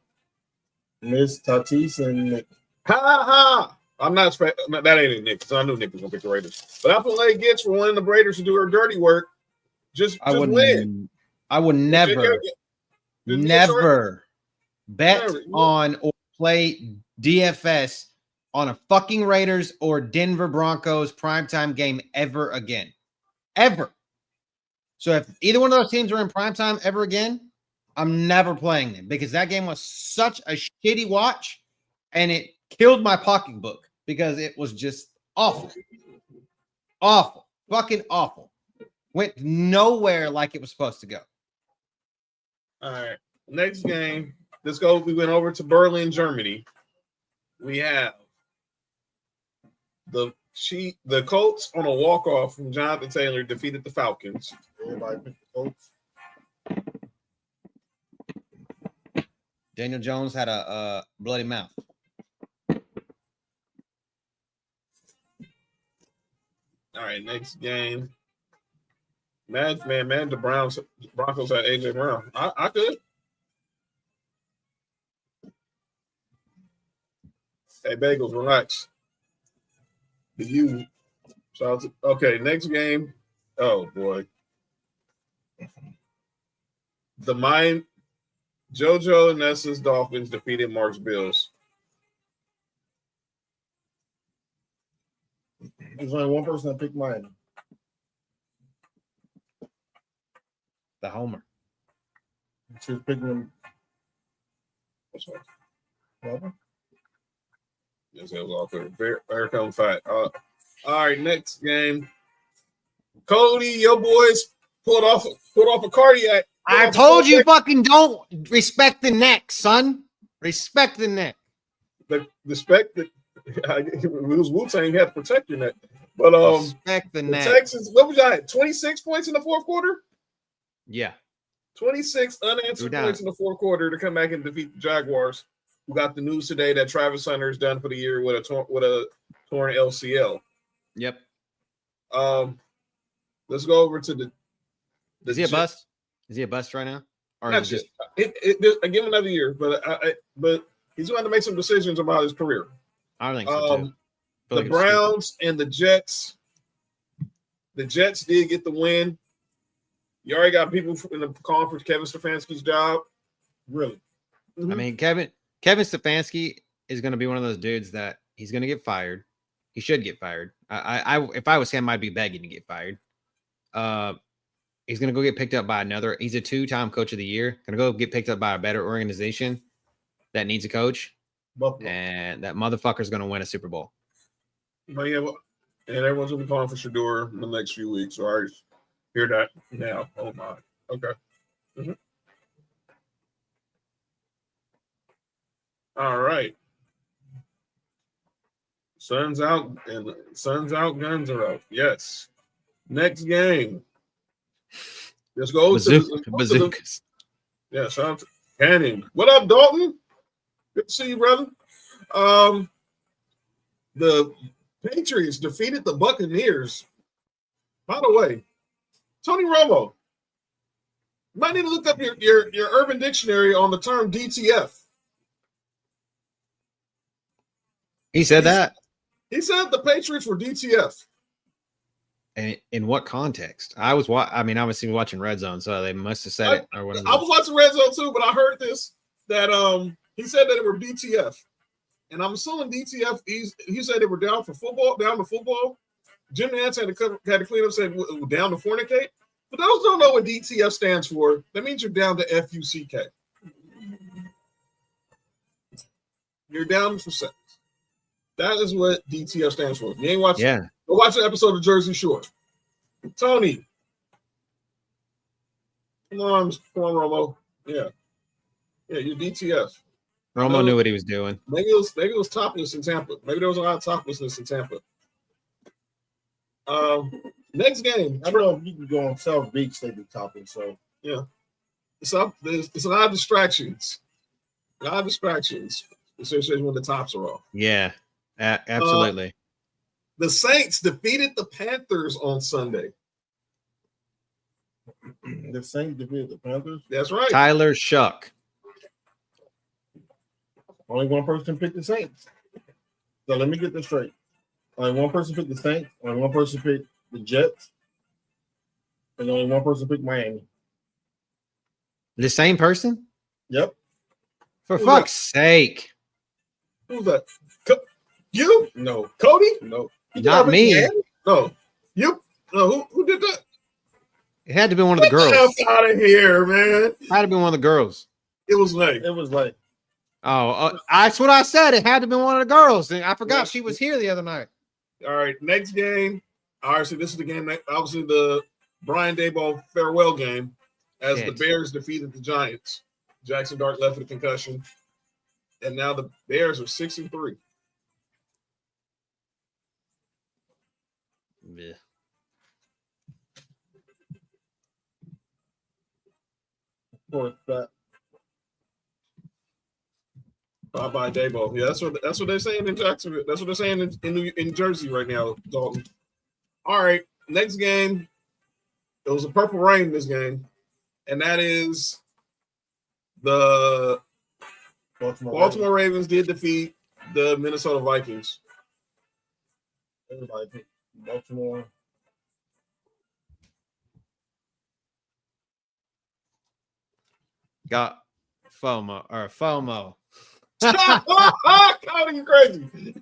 Miss Tatis and Nick. Ha! I'm not – that ain't Nick, because I knew Nick was going to pick the Raiders. But that's what Lay gets for wanting the Raiders to do her dirty work. Just win. I would never bet on or play DFS on a fucking Raiders or Denver Broncos primetime game ever again. Ever. So if either one of those teams are in primetime ever again, I'm never playing them because that game was such a shitty watch and it killed my pocketbook because it was just awful. Awful. Fucking awful. Went nowhere like it was supposed to go. All right. Next game. Let's go. We went over to Berlin, Germany. We have the Colts on a walk-off from Jonathan Taylor defeated the Falcons. Everybody picked the Colts. Daniel Jones had a bloody mouth. All right, next game. Man, the Broncos had AJ Brown. I could. Hey, Bagels, relax. Okay, next game. Oh boy. JoJo and Nessa's Dolphins defeated Mark's Bills. There's only one person that picked Miami. The homer. She was picking them. What's up? Robert? Yes, that was all good. Fair come fat. All right, next game. Cody, your boys pulled off a cardiac. I told you fucking don't respect the neck, son. Respect the neck. The respect that it was Wu-Tang, you had to protect your neck. But respect the neck. Texans, what was y'all at? 26 points in the fourth quarter? Yeah. 26 unanswered points in the fourth quarter to come back and defeat the Jaguars, who got the news today that Travis Hunter is done for the year with a torn LCL. Yep. Let's go over to the is he a bust? Is he a bust right now? Or not is it just I give him another year, but he's going to make some decisions about his career. I don't think so too. The Browns and the Jets. The Jets did get the win. You already got people in the conference. Kevin Stefanski's job, really. Mm-hmm. I mean, Kevin Stefanski is going to be one of those dudes that he's going to get fired. He should get fired. I if I was him, I'd be begging to get fired. He's going to go get picked up by another. He's a 2-time coach of the year. Going to go get picked up by a better organization that needs a coach. Buffalo. And that motherfucker's going to win a Super Bowl. But yeah, and everyone's going to be calling for Shador in the next few weeks. So I hear that now. Oh, my. Okay. Mm-hmm. All right. Sun's out, guns are out. Yes. Next game. Let's go bazookas. Yeah, shout out to Canning. What up, Dalton? Good to see you, brother. The Patriots defeated the Buccaneers. By the way, Tony Romo, you might need to look up your Urban Dictionary on the term DTF. He said that? He said the Patriots were DTF. And in what context? I was obviously watching Red Zone, so they must have said it. Or whatever. I was watching Red Zone too, but I heard this that he said that it were DTF, and I'm assuming DTF. He said they were down to football. Jim Nantz had to clean up, saying down to fornicate. But those don't know what DTF stands for. That means you're down to FUCK. You're down for sex. That is what DTF stands for. You ain't watching. Yeah. Go watch an episode of Jersey Shore. Tony. Come on, Romo. Yeah. Yeah, you're DTF. Romo knew what he was doing. Maybe it was topless in Tampa. Maybe there was a lot of toplessness in Tampa. Next game. I don't know if you can go on South Beach, they be topping. So yeah. It's a lot of distractions. A lot of distractions, especially when the tops are off. Yeah, absolutely. The Saints defeated the Panthers on Sunday. The Saints defeated the Panthers? That's right. Tyler Shuck. Only one person picked the Saints. So let me get this straight. Only one person picked the Saints. Only one person picked the Jets. And only one person picked Miami. The same person? Yep. For fuck's sake. Who's that? You? No. Cody? No. Not me. No. You? No, who did that? It had to be one of the girls. Get out of here, man. It had to be one of the girls. It was late. It was late. Oh, that's what I said. It had to be one of the girls. And I forgot she was here the other night. All right, next game. All right, so this is the game that obviously the Brian Daboll farewell game as the Bears defeated the Giants. Jackson Dart left with a concussion. And now the Bears are 6-3. Yeah. Fourth bet. Bye Daboll. Yeah, that's what they're saying in Jacksonville. That's what they're saying in Jersey right now, Dalton. All right, next game. It was a purple rain this game, and that is the Baltimore Ravens did defeat the Minnesota Vikings. Everybody picked Baltimore. Got FOMO. Cody, you crazy.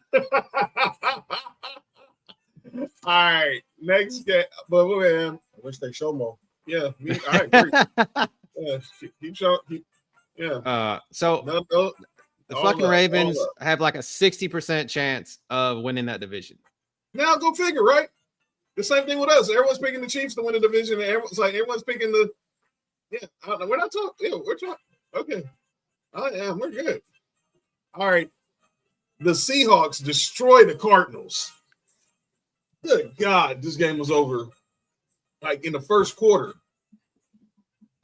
All right, next game. But man, I wish they show more. Yeah, I agree. Yeah, keep showing. So the fucking Ravens have like a 60% chance of winning that division. Now go figure, right? The same thing with us. Everyone's picking the Chiefs to win the division, and everyone's picking the. Yeah, we're not talking. Yeah, we're talking. Okay, we're good. All right, the Seahawks destroy the Cardinals. Good God, this game was over like in the first quarter.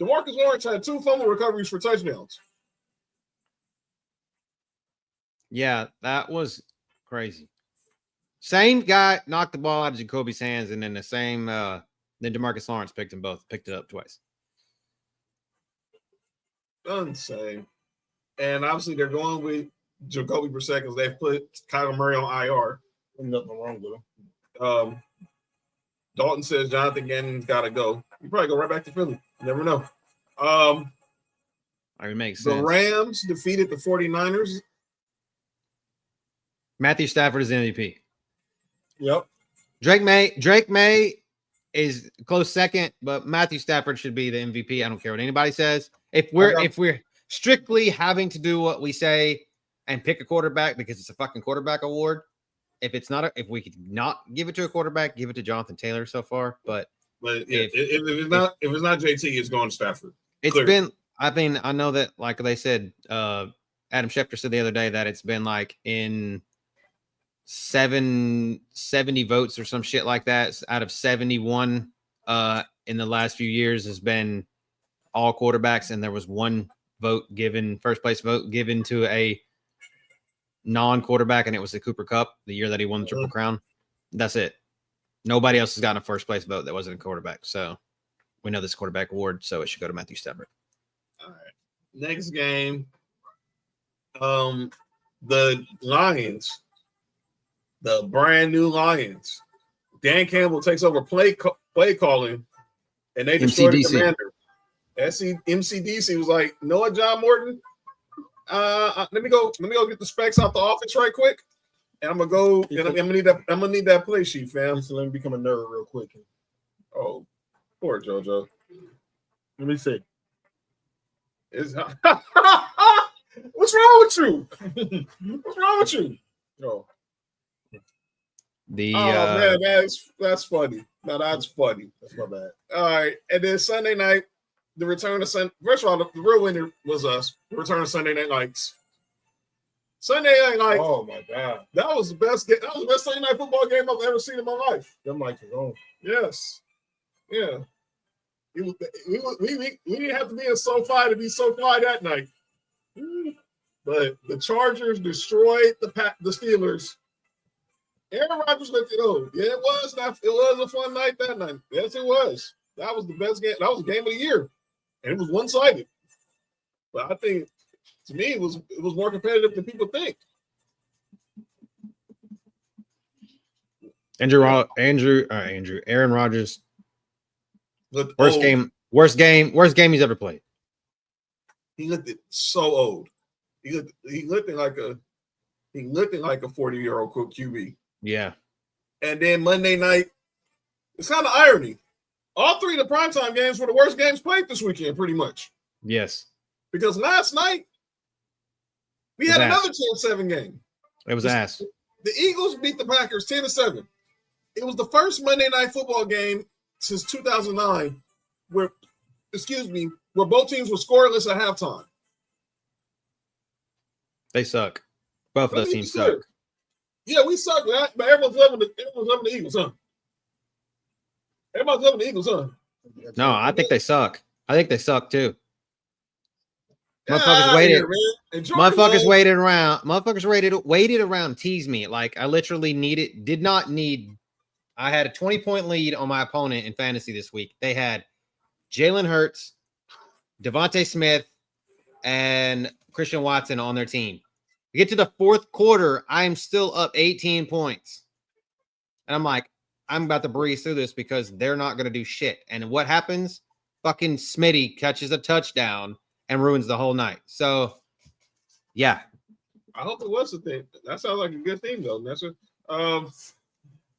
DeMarcus Lawrence had 2 fumble recoveries for touchdowns. Yeah, that was crazy. Same guy knocked the ball out of Jacoby's hands, and then then DeMarcus Lawrence picked it up twice. Insane. And obviously they're going with Jacoby Brissett because they've put Kyler Murray on IR. Nothing wrong with him. Dalton says Jonathan Gannon's got to go. You probably go right back to Philly. You never know. It makes sense. The Rams defeated the 49ers. Matthew Stafford is MVP. Yep. Drake May is close second, but Matthew Stafford should be the MVP. I don't care what anybody says. If we're strictly having to do what we say and pick a quarterback because it's a fucking quarterback award, if we could not give it to a quarterback, give it to Jonathan Taylor so far. But if it's not JT, it's going to Stafford. I know that, like they said, Adam Schefter said the other day that it's been like in 70 votes or some shit like that out of 71 in the last few years has been all quarterbacks, and there was one first place vote given to a non-quarterback, and it was the Cooper Kupp the year that he won the Triple Crown. That's it. Nobody else has gotten a first place vote that wasn't a quarterback. So we know this quarterback award, so it should go to Matthew Stafford. All right. Next game. The Lions, the brand new Lions. Dan Campbell takes over play calling, and they destroyed the Commander. MCDC was like, Noah John Morton. Let me go get the specs out the office right quick, and I'm gonna go. And I'm gonna need that play sheet, fam. So let me become a nerd real quick. Oh, poor JoJo. Let me see. What's wrong with you? What's wrong with you? No. The man, that's funny. No, that's funny. That's my bad. All right, and then Sunday night, the return of Sun. First of all, the real winner was us. The return of Sunday Night Lights. Sunday Night Lights. Oh my God, That was the best game. That was the best Sunday night football game I've ever seen in my life. them mics is on. Yes. Yeah. We didn't have to be in SoFi to be SoFi that night. But the Chargers destroyed the Steelers. Aaron Rodgers looked it over. Yeah, it was a fun night that night. Yes, it was. That was the best game. That was the game of the year. And it was one-sided. But I think, to me, it was more competitive than people think. Aaron Rodgers. Looked Worst old. game he's ever played. He looked so old. He looked like a 40-year-old QB. Yeah. And then Monday night, it's kind of irony. All three of the primetime games were the worst games played this weekend, pretty much. Yes. Because last night, we had another 10-7 game. It was ass. The Eagles beat the Packers 10-7. It was the first Monday night football game since 2009 where both teams were scoreless at halftime. They suck. Both of those teams suck. Yeah, we suck, but everyone's loving the Eagles, huh? Everybody's loving the Eagles, huh? No, I think they suck. I think they suck too. Motherfuckers waited. Motherfuckers waited around, teased me. Like I literally did not need. I had a 20-point lead on my opponent in fantasy this week. They had Jalen Hurts, Devontae Smith, and Christian Watson on their team. We get to the fourth quarter, I am still up 18 points. And I'm like, I'm about to breeze through this because they're not going to do shit. And what happens? Fucking Smitty catches a touchdown and ruins the whole night. So, yeah. I hope it was a thing. That sounds like a good thing, though. That's what.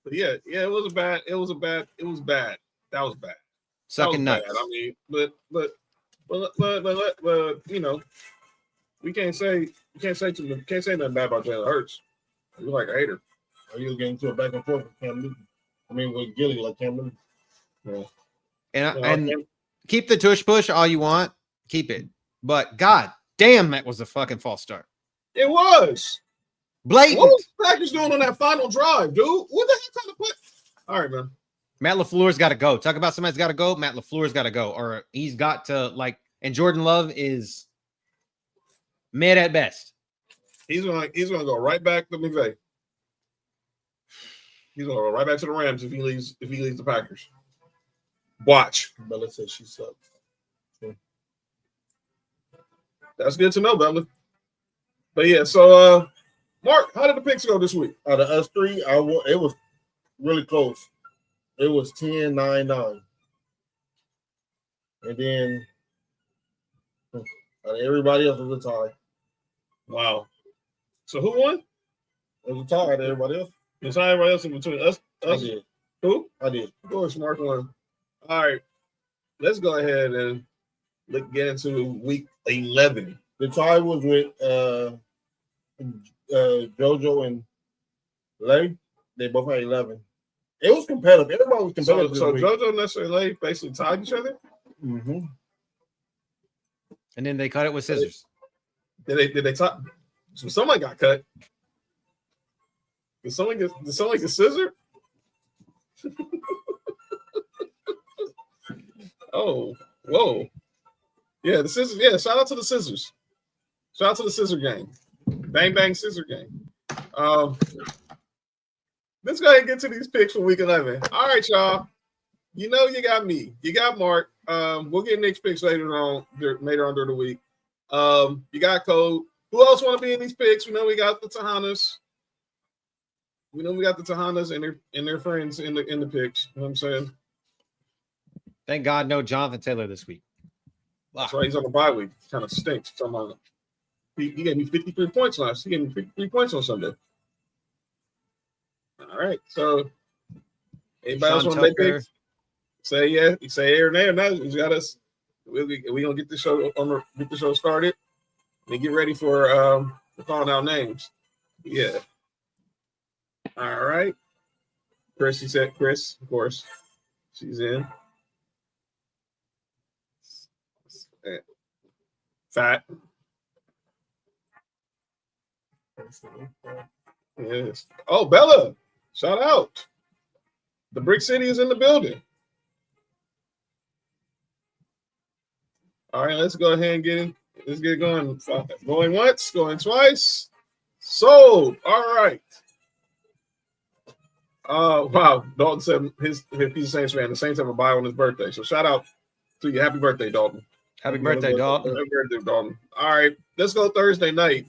But yeah, it was bad. That was bad. Sucking nuts. Bad. I mean, but you know, we can't say nothing bad about Jalen Hurts. You're like a hater. Are you getting to a back and forth with Cam Newton? I mean, with Gilly like Cam Newton. Yeah. And keep the tush push all you want. Keep it. But God damn, that was a fucking false start. It was. Blatant. What was the Packers doing on that final drive, dude? What the heck kind of play? All right, man. Matt LaFleur's got to go. Talk about somebody's got to go. Matt LaFleur's got to go. Or he's got to, like, and Jordan Love is mid at best. He's gonna go right back to McVay. He's gonna go right back to the Rams if he leaves the Packers. Watch. Bella says she sucks. That's good to know, Bella. But yeah, so Mark, how did the picks go this week? Out of us three, it was really close. It was 10-9-9. And then everybody else was a tie. Wow. So who won? It was a tie to everybody else. It's not everybody else in between us. I did. Who? I did. Of course, Mark won. All right. Let's go ahead and get into week 11. The tie was with JoJo and Larry. They both had 11. It was competitive. Everybody was competitive. So JoJo and Larry basically tied each other? Mm-hmm. And then they cut it with scissors. Did they tie? So somebody got cut. Did someone get a scissor? Oh, whoa. Yeah, the scissors. Yeah, shout out to the scissors. Shout out to the scissor game. Bang, bang, scissor game. Let's go ahead and get to these picks for week 11. All right, y'all. You know you got me. You got Mark. We'll get Nick's picks later on during the week. You got Code. Who else want to be in these picks? We know we got the Tejanas. We know we got the Tejanas and their friends in the picks. You know what I'm saying? Thank God, no Jonathan Taylor this week. That's right. He's on the bye week. Kind of stinks. He gave me 53 points last. He gave me 53 points on Sunday. All right. So, anybody else want to make picks? Say yeah. You say here and there. Now you got us. We gonna get the show started and get ready for calling out names. Yeah. All right. Chris, you said Chris, of course. She's in. Fat. Yes. Oh, Bella. Shout out. The Brick City is in the building. All right, let's go ahead and get in. Let's get going. Going once, going twice. Sold. All right. Wow. Dalton said he's a Saints fan. The Saints have a bye on his birthday. So shout out to you. Happy birthday, Dalton. Happy birthday, Dalton. Happy birthday, Dalton. All right. Let's go Thursday night.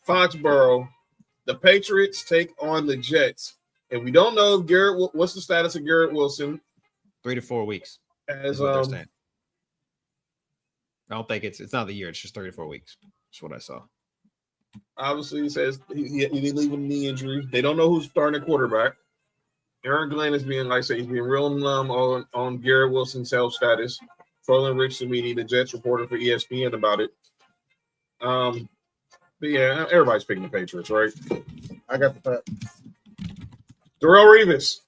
Foxborough. The Patriots take on the Jets. And we don't know if what's the status of Garrett Wilson? 3 to 4 weeks. As I don't think it's not the year. It's just 3 to 4 weeks. That's what I saw. Obviously, he says he didn't leave with a knee injury. They don't know who's starting at quarterback. Aaron Glenn is being, like I say, he's being real numb on Garrett Wilson's health status. Trolling Rich Samini, the Jets reporter for ESPN about it. But yeah, everybody's picking the Patriots, right? I got the fact. Darrell Revis.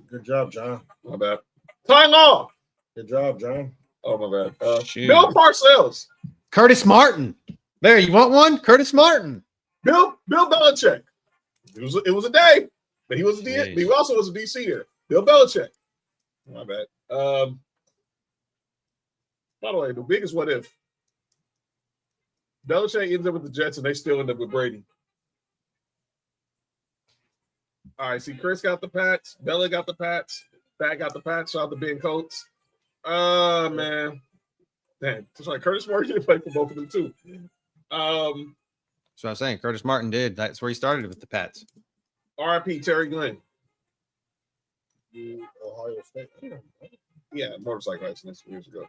Good job, John. My bad. Ty Law. Good job, John. Oh, my bad. Bill Parcells. Curtis Martin. There, you want one? Curtis Martin. Bill Belichick. It was a day, but he was he also was a DC there. Bill Belichick. My bad. By the way, the biggest what if. Belichick ends up with the Jets and they still end up with Brady. All right, see, Chris got the Pats. Bella got the Pats. Pat got the Pats. Shout out to Ben Coates. Man. Damn. It's like Curtis Martin played for both of them, too. That's what I'm saying. Curtis Martin did. That's where he started with the Pats. RIP Terry Glenn. Ohio State. Yeah, motorcycle accident years ago.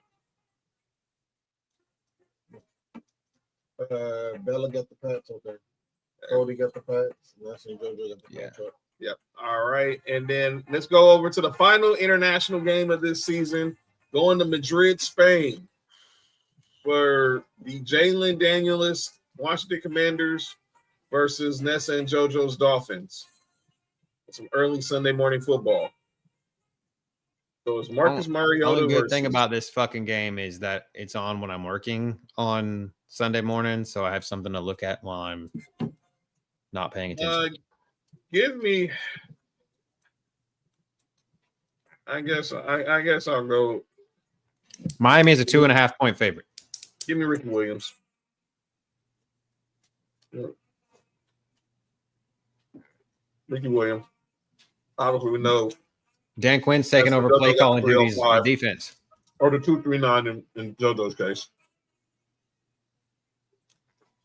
Bella got the Pats, okay. Cody got the Pats. Nelson JoJo got the Pats. Yep. All right. And then let's go over to the final international game of this season. Going to Madrid, Spain. For the Jalen Daniels Washington Commanders versus Nessa and JoJo's Dolphins. Some early Sunday morning football. So it's Marcus Mariota. The good thing about this fucking game is that it's on when I'm working on Sunday morning, so I have something to look at while I'm not paying attention. Give me. I guess I'll go. Miami is a 2.5-point favorite. Give me Ricky Williams. Ricky Williams. Obviously, we know Dan Quinn's taking over play calling duties on defense. Or the 2-3-9 in JoJo's case.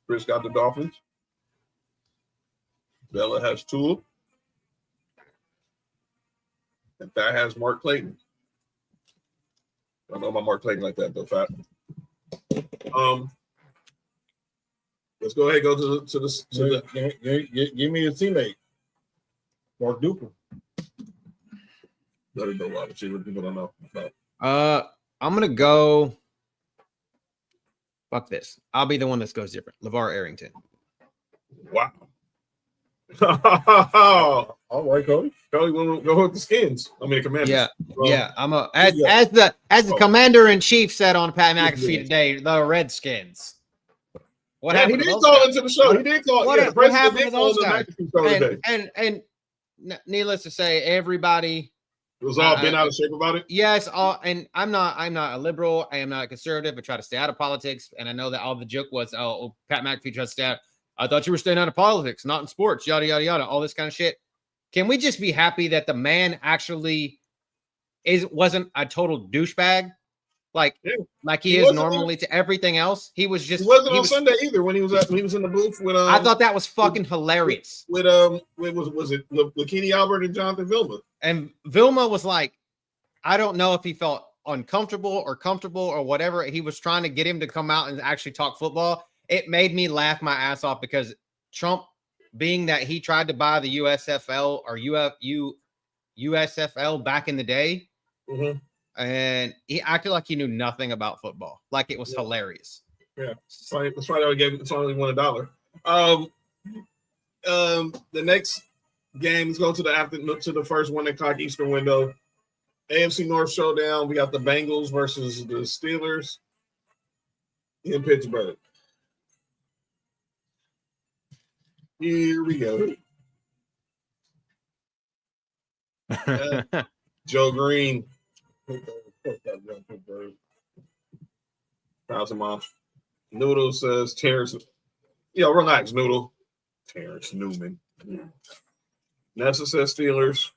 Chris got the Dolphins. Bella has Tua. And that has Mark Clayton. I don't know about Mark Clayton like that, though, Fat. Let's go ahead and go to the give me a teammate. Mark Duper. Let it go wide receiver. People don't know. I'm gonna go. Fuck this. I'll be the one that goes different. LeVar Arrington. Wow. All right, Cody. Cody won't go with the Skins. I mean, the Commanders. Yeah. I'm as the commander in chief said on Pat McAfee today. The Redskins. What happened? He did call into the show. He did call. What happened to those guys? And needless to say, everybody. It was all been out of shape about it. Yes, and I'm not a liberal. I am not a conservative. I try to stay out of politics. And I know that all the joke was, Pat McAfee tries to stay out. I thought you were staying out of politics, not in sports, yada, yada, yada, all this kind of shit. Can we just be happy that the man actually wasn't a total douchebag? Like he is normally to everything else. He was just. He wasn't on Sunday either when he was in the booth with. I thought that was fucking hilarious. Was it Lakini Albert and Jonathan Vilma? And Vilma was like, I don't know if he felt uncomfortable or comfortable or whatever. He was trying to get him to come out and actually talk football. It made me laugh my ass off because Trump, being that he tried to buy the USFL or USFL back in the day, and he acted like he knew nothing about football. Like it was hilarious. Yeah, that's why they gave it's only $1. The next game. Let's go to the first 1 o'clock Eastern window. AFC North showdown. We got the Bengals versus the Steelers in Pittsburgh. Here we go. Joe Green. Thousand miles. Noodle says Terrence. Relax, Noodle. Terrence Newman. Nessa says Steelers.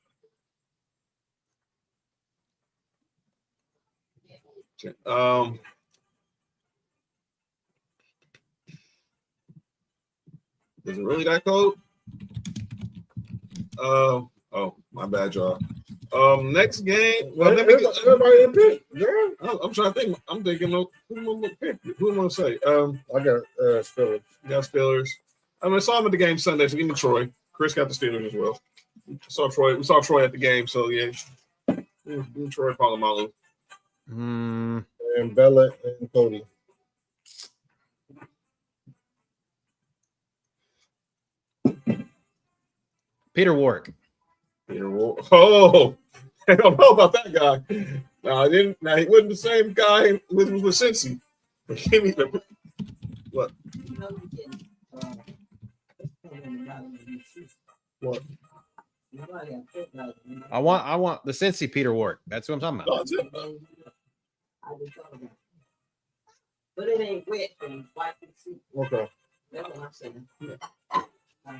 Is it really that cold? Oh, my bad, y'all. Next game. Well, everybody pick. Yeah. I'm trying to think. I'm thinking who am I pick? Who am I gonna say? I got Steelers. You got Steelers. I saw him at the game Sunday, so give me Troy. Chris got the Steelers as well. We saw Troy at the game, so yeah. Troy Polamalu. And Bella and Cody. Peter Warwick. Oh, I don't know about that guy. No, I didn't. Now he wasn't the same guy with Cincy. Give me the what? What? I want the Cincy Peter Warwick. That's what I'm talking about. But it ain't wet and white. Okay. That's what I'm saying.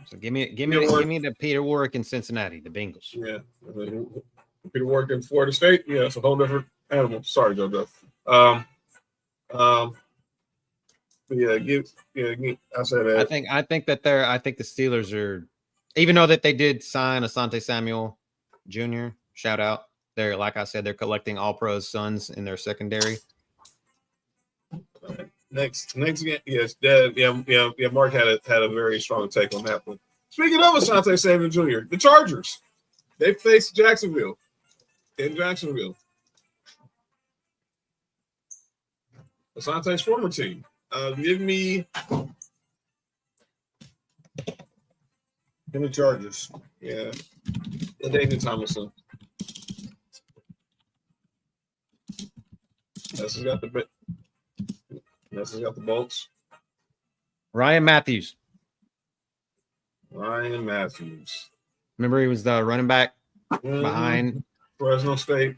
So give me the Peter Warwick in Cincinnati, the Bengals. Yeah. Peter Warwick in Florida State. Yeah, it's a whole different animal. Sorry, JoJo. But yeah, I said that. I think the Steelers are, even though that they did sign Asante Samuel Jr. Shout out. They're, like I said, they're collecting all pros sons in their secondary. Next game, yes, yeah. Mark had a very strong take on that one. Speaking of Asante Samuel Jr., the Chargers, they faced Jacksonville in Jacksonville. Asante's former team. Give me the Chargers. Yeah, David Thomason. This has got the Bolts. Ryan Matthews. Remember, he was the running back behind Fresno State.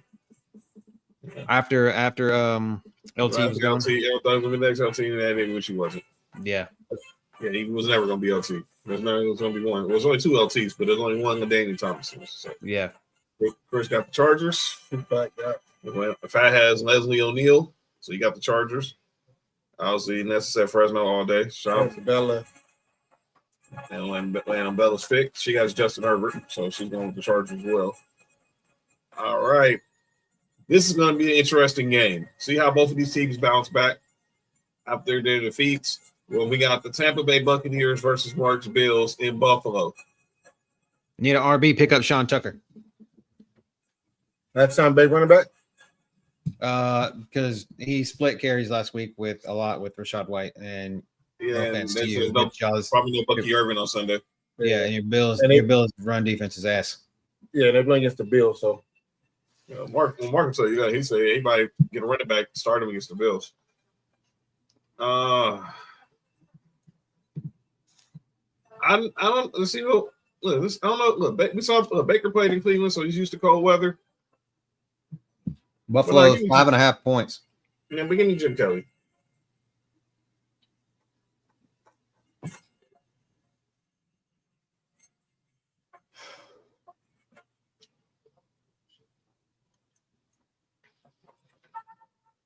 After LT was gone. The next LT, and which he wasn't. Yeah, he was never going to be LT. There's never going to be one. Well, there's only 2 LTs, but there's only one LaDainian Thompson. So. Yeah. First got the Chargers. Fat has Leslie O'Neal, so you got the Chargers. Obviously, Nessa said Fresno all day. Shout out to Bella. And laying on Bella's pick. She got Justin Herbert, so she's going with the Chargers as well. All right. This is going to be an interesting game. See how both of these teams bounce back after their defeats? Well, we got the Tampa Bay Buccaneers versus Mark's Bills in Buffalo. Need an RB, pick up Sean Tucker. That's Tampa Bay running back? Because he split carries last week with Rachaad White, and probably no Bucky Irvin on Sunday. Yeah, and your Bills run defense is ass. Yeah, they're playing against the Bills, so Mark will tell you that. He said anybody get a running back, start him against the Bills. I don't see. Look, I don't know. Look, we saw Baker played in Cleveland, so he's used to cold weather. Buffalo 5.5 points. Yeah, beginning Jim Kelly.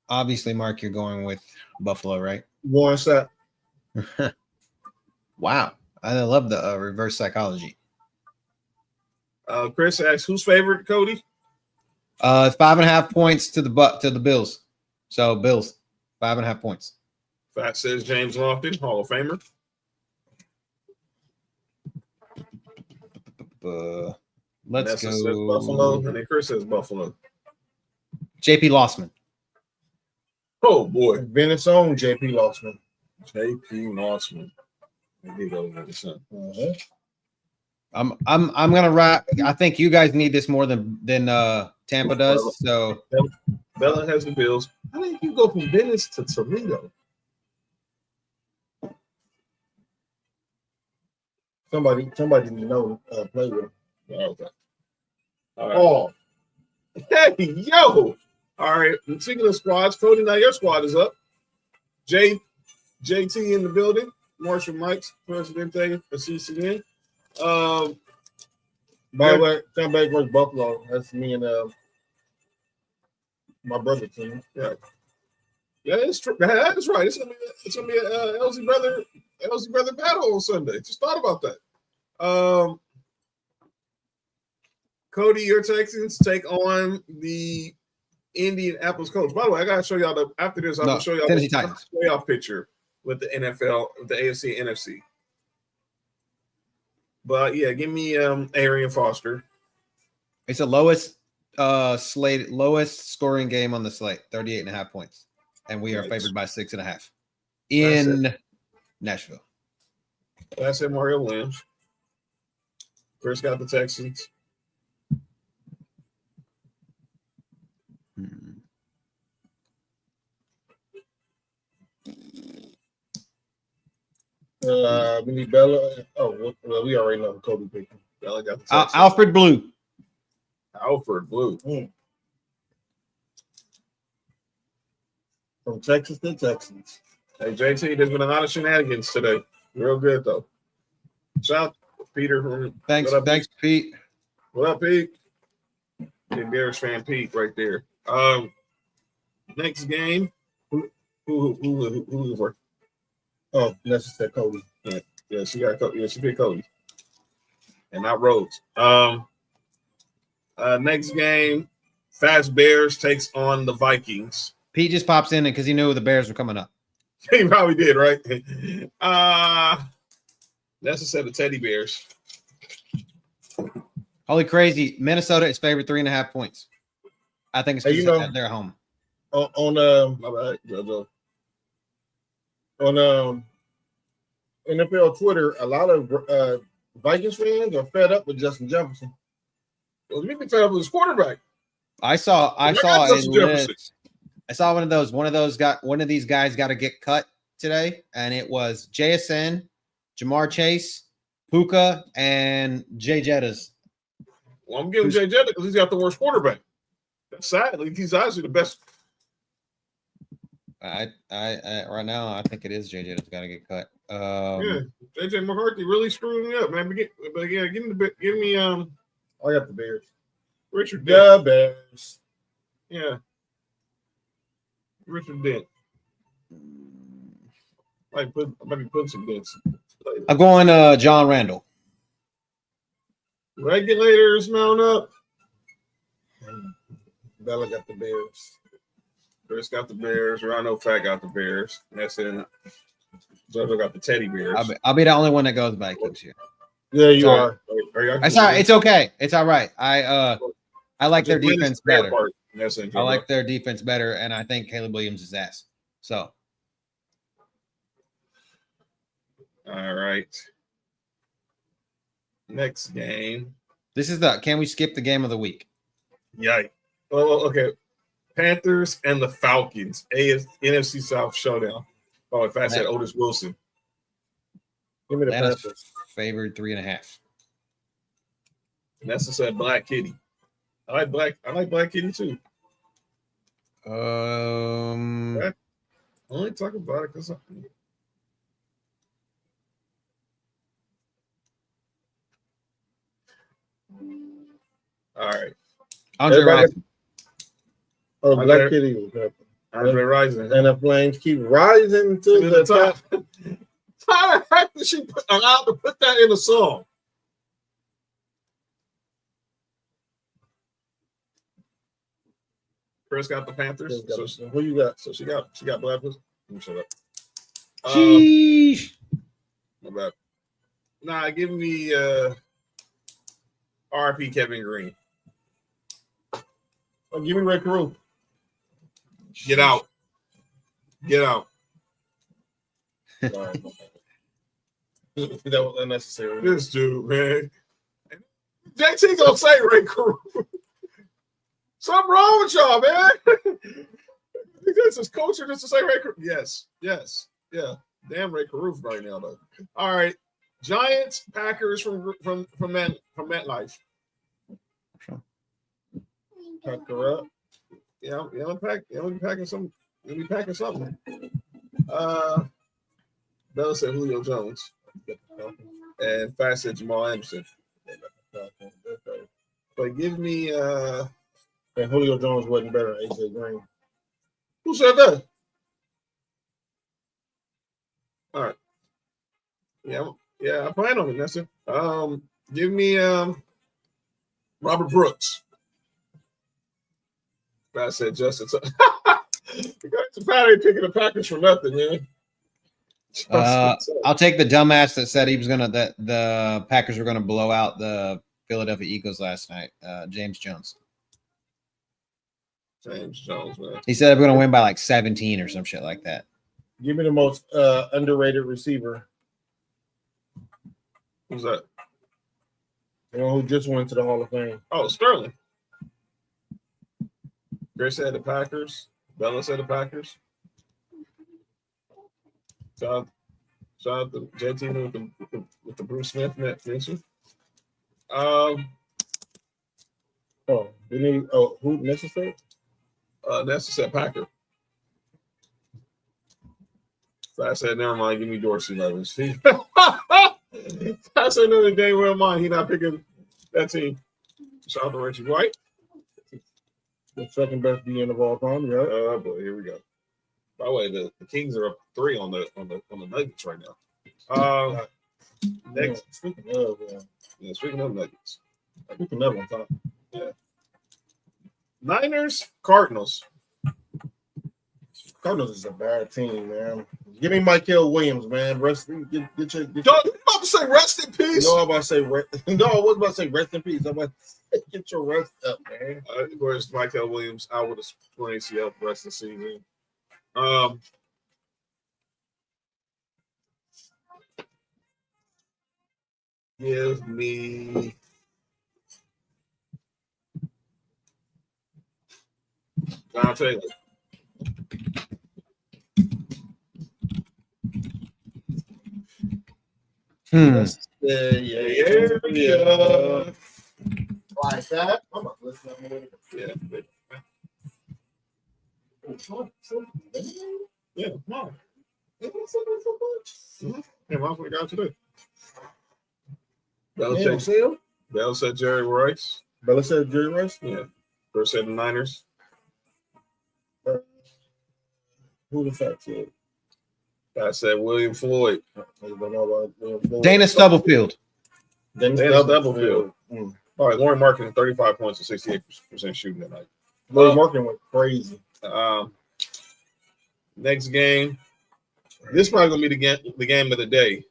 Obviously, Mark, you're going with Buffalo, right? Warren Sapp. Wow, I love the reverse psychology. Chris asks, who's favorite, Cody? 5.5 points to the Bills. So Bills, 5.5 points. Fat says James Lofton, Hall of Famer. Let's Nessa go. Says Buffalo, and then Chris says Buffalo. JP Lossman. Oh boy, Bennett's own JP Lossman. JP Lossman. He goes with the sun. I'm gonna ride. I think you guys need this more than Tampa does. So Bella has the Bills. I think you go from Venice to Toledo. Somebody you know play with him. Okay. All right. Oh, Hey, yo. All right. Speaking of squads, Cody, now your squad is up. JT in the building. Marshall Mikes, Presidente for CCN. by the way, come back versus Buffalo. That's me and my brother team. Yeah, it's true. That is right. It's gonna be a LZ brother battle on Sunday. Just thought about that. Cody, your Texans take on the Indianapolis Colts. By the way, I gotta show y'all after this. I'm gonna show y'all Tennessee the Titans. playoff picture with the NFL, the AFC, and NFC. But yeah, give me Arian Foster. it's the lowest scoring game on the slate, 38.5 points, and we are favored by 6.5 in Nashville. That's it, Mario Williams. Chris got the Texans. We need Bella. Oh, well, we already know the Kobe pick. Bella got the Texans. Alfred Blue. Alfred Blue. From Texas to Texans. Hey, JT, there's been a lot of shenanigans today. Real good, though. Shout out to Peter. Thanks, Pete. What up, Pete? Big Bears fan Pete right there. Next game. Who for? Oh, that's said Kobe. Yeah, she got Cody. Yeah, she picked Cody. And not Rhodes. Next game, Fast Bears takes on the Vikings. Pete just pops in because he knew the Bears were coming up. He probably did, right? That's a set of teddy bears. Holy crazy. Minnesota is favored 3.5 points. I think it's because at their home. On My bad, JoJo. on NFL Twitter, a lot of Vikings fans are fed up with Justin Jefferson. Well, me be fed up with his quarterback. I saw Justin Jefferson. I saw one of these guys got to get cut today, and it was JSN, Jamar Chase, Puka, and Jay Jettas. Well, I'm giving Jay Jetta because he's got the worst quarterback. That's sad. Like, he's actually the best. I right now I think it is Jay Jettas got to get cut. Yeah, JJ McCarthy really screwed me up, man. But yeah, give me I got the Bears. Richard The Dent. Bears. Yeah, Richard Dent. I might be putting some dents. I'm going John Randall. Regulators mount up. Bella got the Bears. Chris got the Bears. Rhino Fat got the Bears. That's it. Zozo got the teddy bears. I'll be the only one that goes Vikings here. Yeah, you are. It's all right. It's okay. It's all right. I like their defense better. I like their defense better, and I think Caleb Williams is ass. So, all right. Next game. This is can we skip the game of the week? Yikes. Oh, okay. Panthers and the Falcons. NFC South showdown. Oh, if I said Otis Wilson. Give me the Panthers. Favored 3.5. Nessa said Black Kitty. I like Black Kitty too. Okay. I only talk about it because all right. Andre Rison. Oh, Black Kitty was happening. Andre Rison. And the Flames keep rising to the top. How the heck did she allowed to put that in a song? Chris got the Panthers. Who you got? So she got Black Pussy. Let me shut up. Sheesh. My bad. Nah, give me RP Kevin Green. Oh, give me Ray Carew. Get out. Get out. That was unnecessary. This dude, man. JT gonna say Ray Caruth. Something wrong with y'all, man. This is culture just to say Ray Caruth. Yes. Yeah. Damn Ray Caruth right now, though. All right. Giants, Packers from MetLife. Pack her up. Yeah, I'm packing something. You'll be packing something. Bella said Julio Jones. And Fat said Jamal Anderson. But give me And Julio Jones wasn't better than AJ Green. who said that? All right. Yeah, I plan on it. That's it. Give me Robert Brooks. I said Justin. The guys are picking the Packers for nothing, man. I'll take the dumbass that said that the Packers were gonna blow out the Philadelphia Eagles last night. James Jones. James Jones, man. He said we're gonna win by like 17 or some shit like that. Give me the most underrated receiver. Who's that? You know who just went to the Hall of Fame? Oh, Sterling. Grace said the Packers. Bella said the Packers. Shout out to JT with the Bruce Smith mention. Who necessary? Nessa said Packer. So I said, never mind, give me Dorsey Levens. I said, no, day well mind. He not picking that team. Shout out to Richie White. The second best DN of all time, yeah. Oh boy, here we go. By the way, the Kings are up 3 on the Nuggets right now. Next, speaking of Nuggets. Speaking of on top. Yeah. Niners, Cardinals. Cardinals is a bad team, man. Give me Michael Williams, man. Get your. You about to say rest in peace? No, I was about to say rest in peace. I'm about to say get your rest up, man. Of course, Michael Williams out with a sprained ACL for the rest of the season. Give me John Taylor. Yeah. Like that. I'm about to listen to that. Yeah. Yeah, come on. Yeah, what we got today? Bell said Jerry Rice. Bella said Jerry Rice? Yeah. First said the Niners. Who the fact said? I said William Floyd. Dana Stubblefield. Dana Stubblefield. All right, Lauren Markin, 35 points and 68% shooting tonight. Lauren Markin went crazy. Next game. This is probably going to be the game of the day.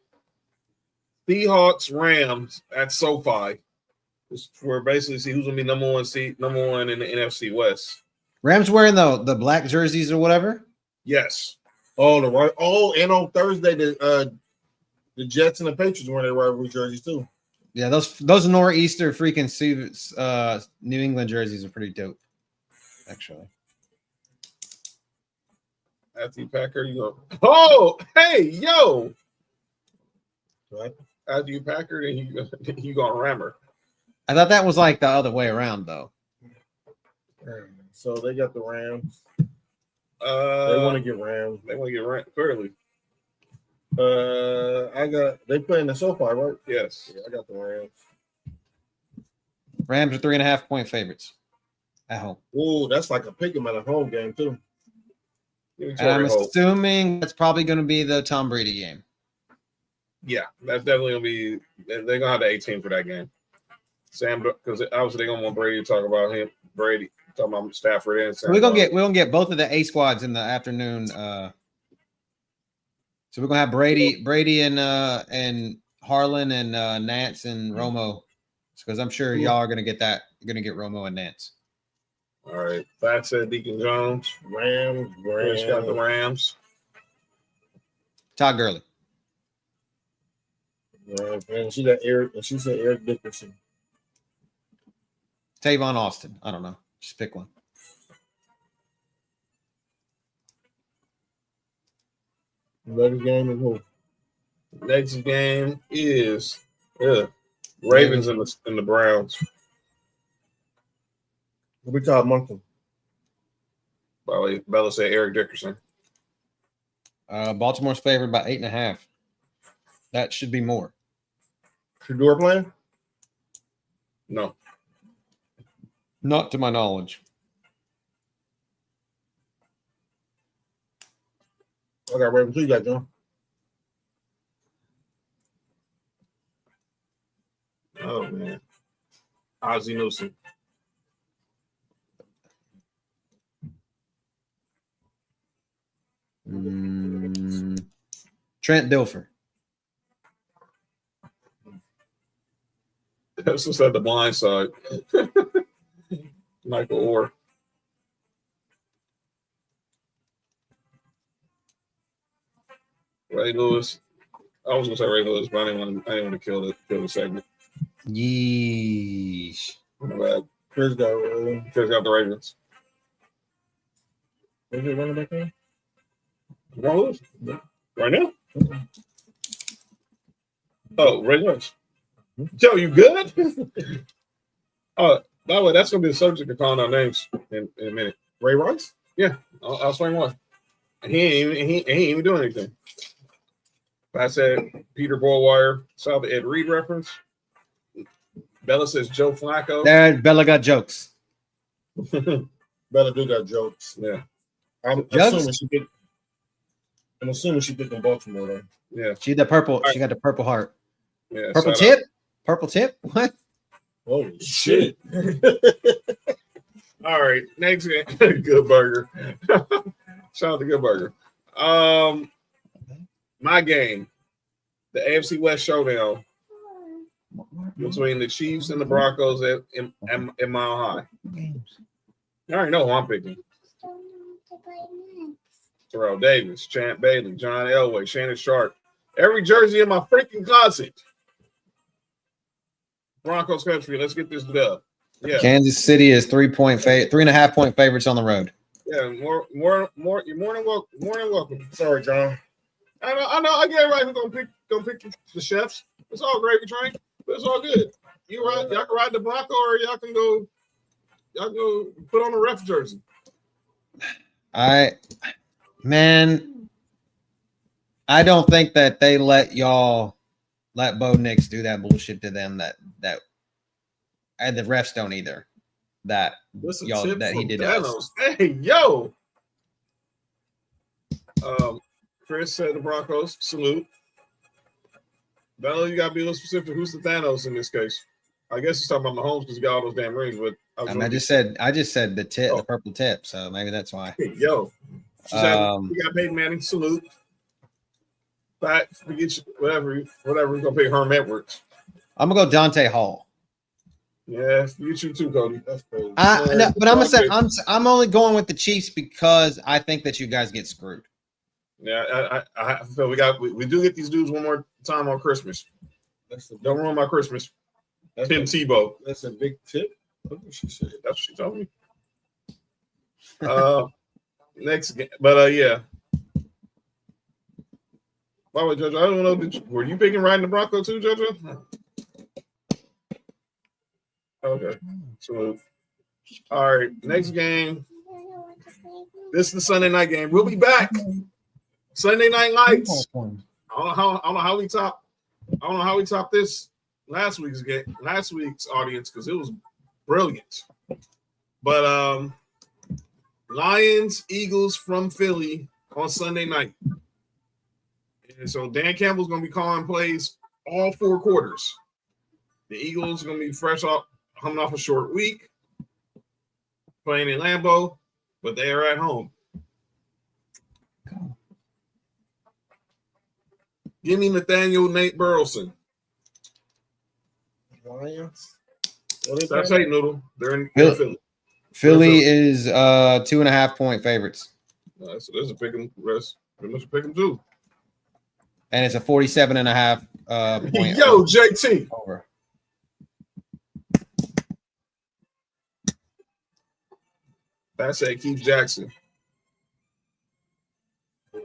Seahawks, Rams at SoFi. This is where basically see who's going to be number one in the NFC West. Rams wearing the black jerseys or whatever? Yes. Oh, and on Thursday, the Jets and the Patriots wearing their rivalry jerseys too. Yeah, those nor'easter freaking New England jerseys are pretty dope, actually. After you Packer, you go. Oh, hey, yo! Right. After you Packer, then you gonna Rammer. I thought that was like the other way around, though. So they got the Rams. They want to get Rams. They want to get Rams clearly. They playing the SoFi, right? Yes. Yeah, I got the Rams. Rams are 3.5-point favorites at home. Ooh, that's like a pick 'em at a home game too. And I'm assuming that's probably going to be the Tom Brady game. Yeah, that's definitely going to be. They're going to have the 18 for that game. Sam, because obviously they're going to want Brady to talk about him. Brady talking about Stafford and Sam. We're gonna get both of the A squads in the afternoon. So we're gonna have Brady and Harlan and Nance and Romo, because I'm sure y'all are gonna get that. You're gonna get Romo and Nance. All right. Fat said Deacon Jones. Rams. Rich got the Rams. Todd Gurley. And she got Eric, and she said Eric Dickerson. Tavon Austin. I don't know. Just pick one. Next game is who? Next game is Ravens and the Browns. We talk Moncton. By the way, Bella said Eric Dickerson. Baltimore's favored by 8.5. That should be more. Shador playing? No. Not to my knowledge. I got Ravens. Who you got, John? Oh, man. Ozzie Newsome. Trent Dilfer. That's just at the blind side. Michael Orr. Ray Lewis. I was gonna say Ray Lewis, but I didn't want to kill the segment. Yeesh. My bad. Chris got The Ravens. Is it running back in? Ray Lewis? Right now? Oh, Ray Lewis. Joe, you good? By the way, that's gonna be the subject of calling our names in a minute. Ray Rice? Yeah, I'll explain why. He ain't even doing anything. I said Peter Boulware, saw the Ed Reed reference. Bella says Joe Flacco. There, Bella got jokes. Bella do got jokes. Yeah. I'm assuming she picked in Baltimore though. Yeah. She got the purple heart. Yeah. Purple tip? Purple tip? What? Holy shit. All right. Next game. Good Burger. Shout out to Good Burger. My game. The AFC West showdown between the Chiefs and the Broncos at Mile High. I already know who I'm picking. Terrell Davis, Champ Bailey, John Elway, Shannon Sharp. Every jersey in my freaking closet. Broncos country. Let's get this dub. Yeah. Kansas City is 3.5 point favorites on the road. Yeah, more. You're more than welcome. Sorry, John. I know. I get it right. We're gonna pick the chefs. It's all gravy train, but it's all good. Y'all can ride the Bronco, or y'all can go put on a ref jersey. I don't think that they let Bo Nix do that bullshit to them that and the refs don't either. That he did us. Hey, yo. Chris said the Broncos. Salute. Bella, you gotta be a little specific. Who's the Thanos in this case? I guess he's talking about Mahomes because he got all those damn rings. But I just said the tip, the purple tip. So maybe that's why. Hey, yo, we got Peyton Manning. Salute. Back, forget you, whatever. We're gonna pick Herm Edwards. I'm gonna go Dante Hall. Yeah, you too, Cody. That's cool. No, but I'm gonna say I'm only going with the Chiefs because I think that you guys get screwed. Yeah, I feel we do get these dudes one more time on Christmas. Don't ruin my Christmas. Tim Tebow. That's a big tip. That's what she said. That's what she told me. Next game, but yeah. By the way, Jojo, I don't know. Were you picking riding the Bronco too, Jojo? Okay. So, all right. Next game. This is the Sunday night game. We'll be back. Sunday Night Lights. I don't know how we top this last week's audience because it was brilliant. But Lions, Eagles from Philly on Sunday night. And so Dan Campbell's going to be calling plays all 4 quarters. The Eagles are going to be coming off a short week, playing in Lambeau, but they are at home. Give me Nathaniel Nate Burleson. Lions. That's right, Noodle. They're in Philly. Philly is 2.5 point favorites. So there's a pick 'em. Pretty much a pick 'em too. And it's a 47.5 point. Yo, JT. Over. That said Keith Jackson. We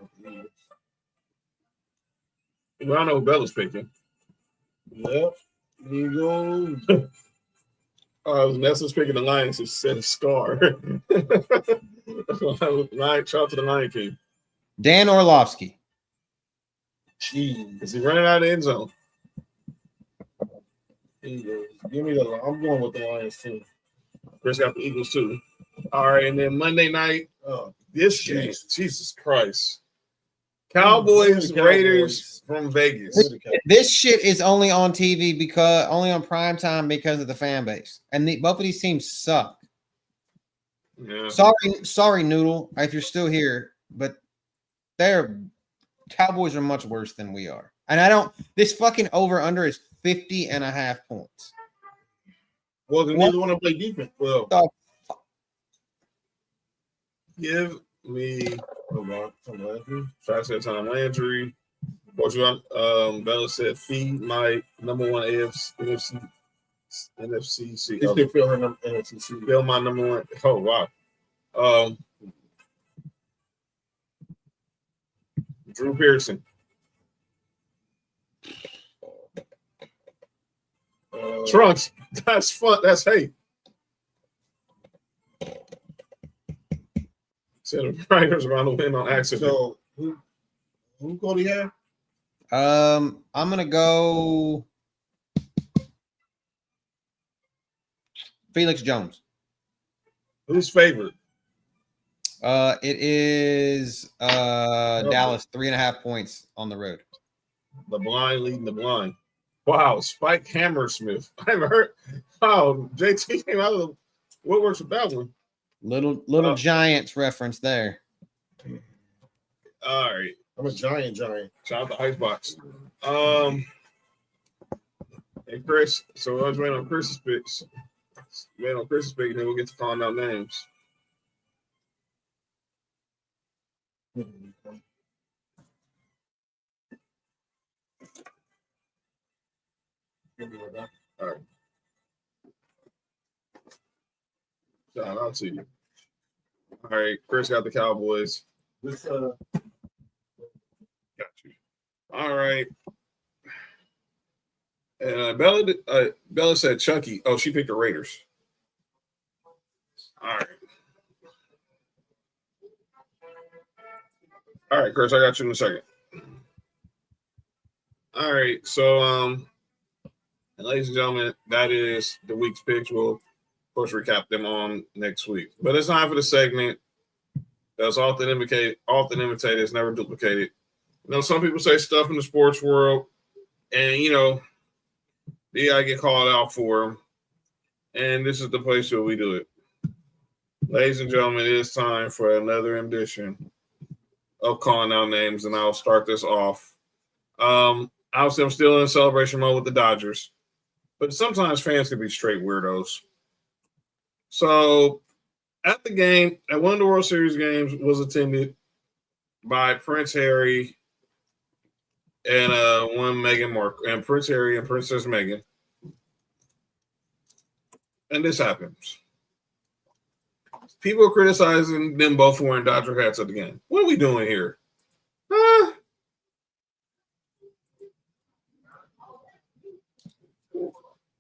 don't know who Bella's picking. Yep. There you go. Nessa's picking the Lions. It said Scar. Shout out to the Lion King. Dan Orlovsky. Jeez. Is he running out of the end zone? Give me the. I'm going with the Lions too. Chris got the Eagles too. All right, and then Monday night, this game, Jesus Christ. Cowboys, Raiders from Vegas. This shit is only on TV only on prime time because of the fan base, and both of these teams suck. Yeah. Sorry, Noodle, if you're still here, but Cowboys are much worse than we are, and this fucking over under is 50.5 points. Well, they neither want to play defense. Well, give me Tom Landry. Bella said feed my number one NFC. He still feel her NFC. Feel my number one. Oh wow. Drew Pearson. Trunks. That's fun. That's hate. Said the Riders around the win on accident. So who Cody have? I'm gonna go Felix Jones. Who's favorite? It is Dallas 3.5 points on the road. The blind leading the blind. Wow, Spike Hammersmith. I haven't heard. Wow, JT came out of the woodworks with that one. Little Giants reference there. All right. I'm a giant. Shout out to Icebox. Hey Chris, so I was waiting on Chris's picks. Waiting on Chris's pick, and then we'll get to calling out names. All right. Shout out to you. All right, Chris got the Cowboys. Got you. All right. And Bella said Chucky. Oh, she picked the Raiders. All right. All right, Chris, I got you in a second. All right, so ladies and gentlemen, that is the week's picks. We'll of course recap them on next week. But it's time for the segment that's often imitated, it's never duplicated. You know, some people say stuff in the sports world, and you know, they gotta get called out for them. And this is the place where we do it. Ladies and gentlemen, it is time for another edition of calling out names, and I'll start this off. Obviously, I'm still in celebration mode with the Dodgers, but sometimes fans can be straight weirdos. So, at the game, at one of the World Series games, was attended by Prince Harry and one Meghan Markle, and Prince Harry and Princess Meghan. And this happens. People are criticizing them both wearing Dodger hats at the game. What are we doing here?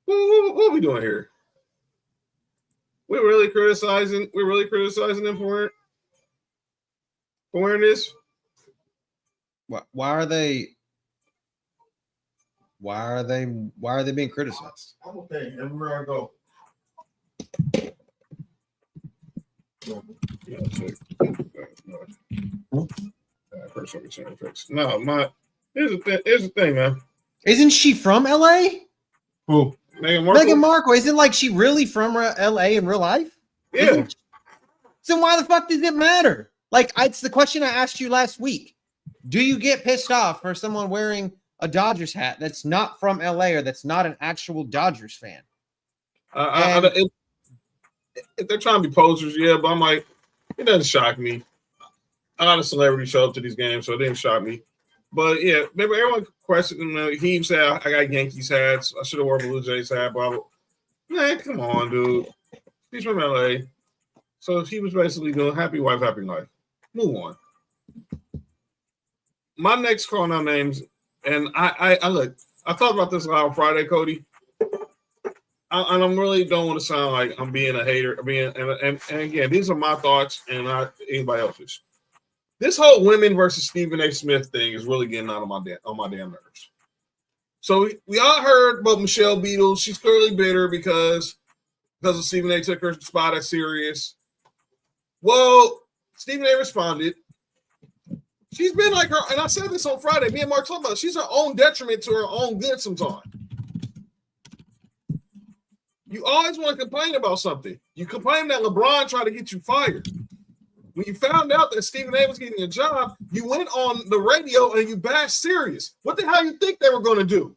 What are we doing here? We're really criticizing them for wearing this. Why are they being criticized? I'm okay everywhere I go. No, here's the thing, man. Isn't she from LA? Who? Meghan Markle. Isn't like she really from LA in real life? Yeah. So why the fuck does it matter? Like, it's the question I asked you last week. Do you get pissed off for someone wearing a Dodgers hat that's not from LA or that's not an actual Dodgers fan? If they're trying to be posers, yeah, but I'm like, it doesn't shock me. A lot of celebrities show up to these games, so it didn't shock me. But yeah, maybe everyone questioned him. He said, I got Yankees hats. I should have worn Blue Jays hat, blah, blah. Man, come on, dude. He's from LA. So she was basically doing happy wife, happy life. Move on. My next call now names, and I look. I talked about this on Friday, Cody. And I really don't want to sound like I'm being a hater. And again, these are my thoughts and not anybody else's. This whole women versus Stephen A. Smith thing is really getting on my damn nerves. So we all heard about Michelle Beadle. She's clearly bitter because of Stephen A. took her spot at Sirius. Well, Stephen A. responded. She's been like her, and I said this on Friday. Me and Mark talked about it. She's her own detriment to her own good sometimes. You always want to complain about something. You complain that LeBron tried to get you fired. When you found out that Stephen A. was getting a job, you went on the radio and you bashed Sirius. What the hell you think they were going to do?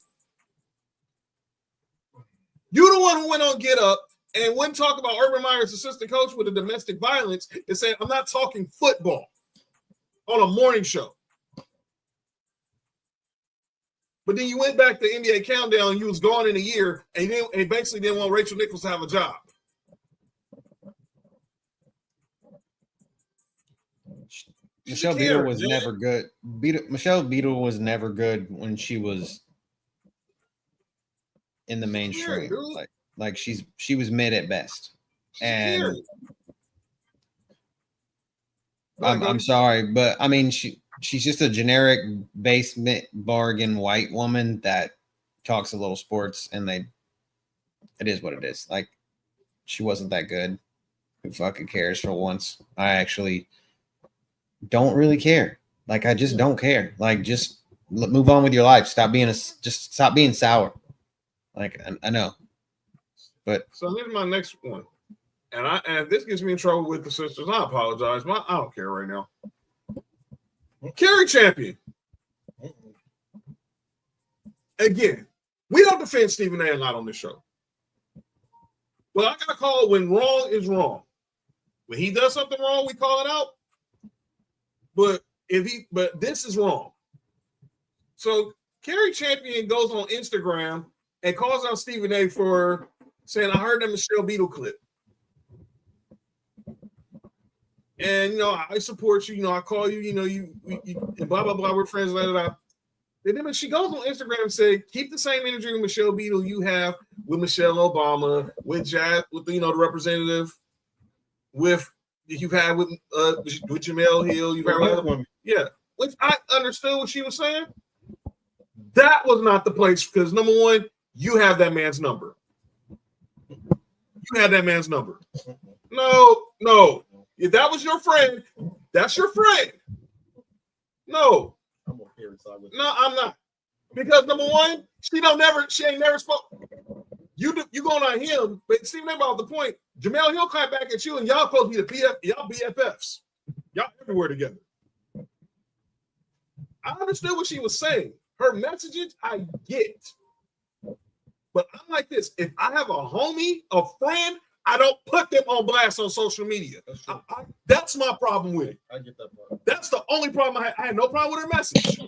You're the one who went on Get Up and wouldn't talk about Urban Meyer's assistant coach with the domestic violence and said, I'm not talking football on a morning show. But then you went back to NBA Countdown and you was gone in a year and basically didn't want Rachel Nichols to have a job. Michelle Beadle was never good. Michelle Beadle was never good when she was in the mainstream. Like she was mid at best. And I'm sorry, but I mean she's just a generic basement bargain white woman that talks a little sports, and it is what it is. Like, she wasn't that good. Who fucking cares for once? I actually don't really care. Like, I just don't care. Like, just move on with your life. Stop being sour. Like, I know, but so here's my next one, and if this gets me in trouble with the sisters, I apologize. I don't care right now. Carrie Champion. Again, we don't defend Stephen A. lot on this show. Well, I gotta call it when wrong is wrong. When he does something wrong, we call it out. But this is wrong. So Carrie Champion goes on Instagram and calls out Stephen A. for saying, I heard that Michelle Beadle clip. And, I support you, I call you, you blah, blah, blah, we're friends, blah, blah, blah. And then she goes on Instagram and say, keep the same energy with Michelle Beadle you have with Michelle Obama, with the representative, with you've had with Jamel Hill, you've had with other women. Yeah. Which I understood what she was saying. That was not the place because, number one, you have that man's number. You had that man's number. No. If that was your friend, that's your friend. No. No, I'm not. Because number one, she ain't never spoke. You going on him, but Stephen A. about the point. Jamel Hill clap back at you, and y'all supposed to be y'all BFFs. Y'all everywhere together. I understood what she was saying. Her messages, I get. But I'm like this. If I have a homie, a friend, I don't put them on blast on social media. That's my problem with it. I get that part. That's the only problem I had. I had no problem with her message.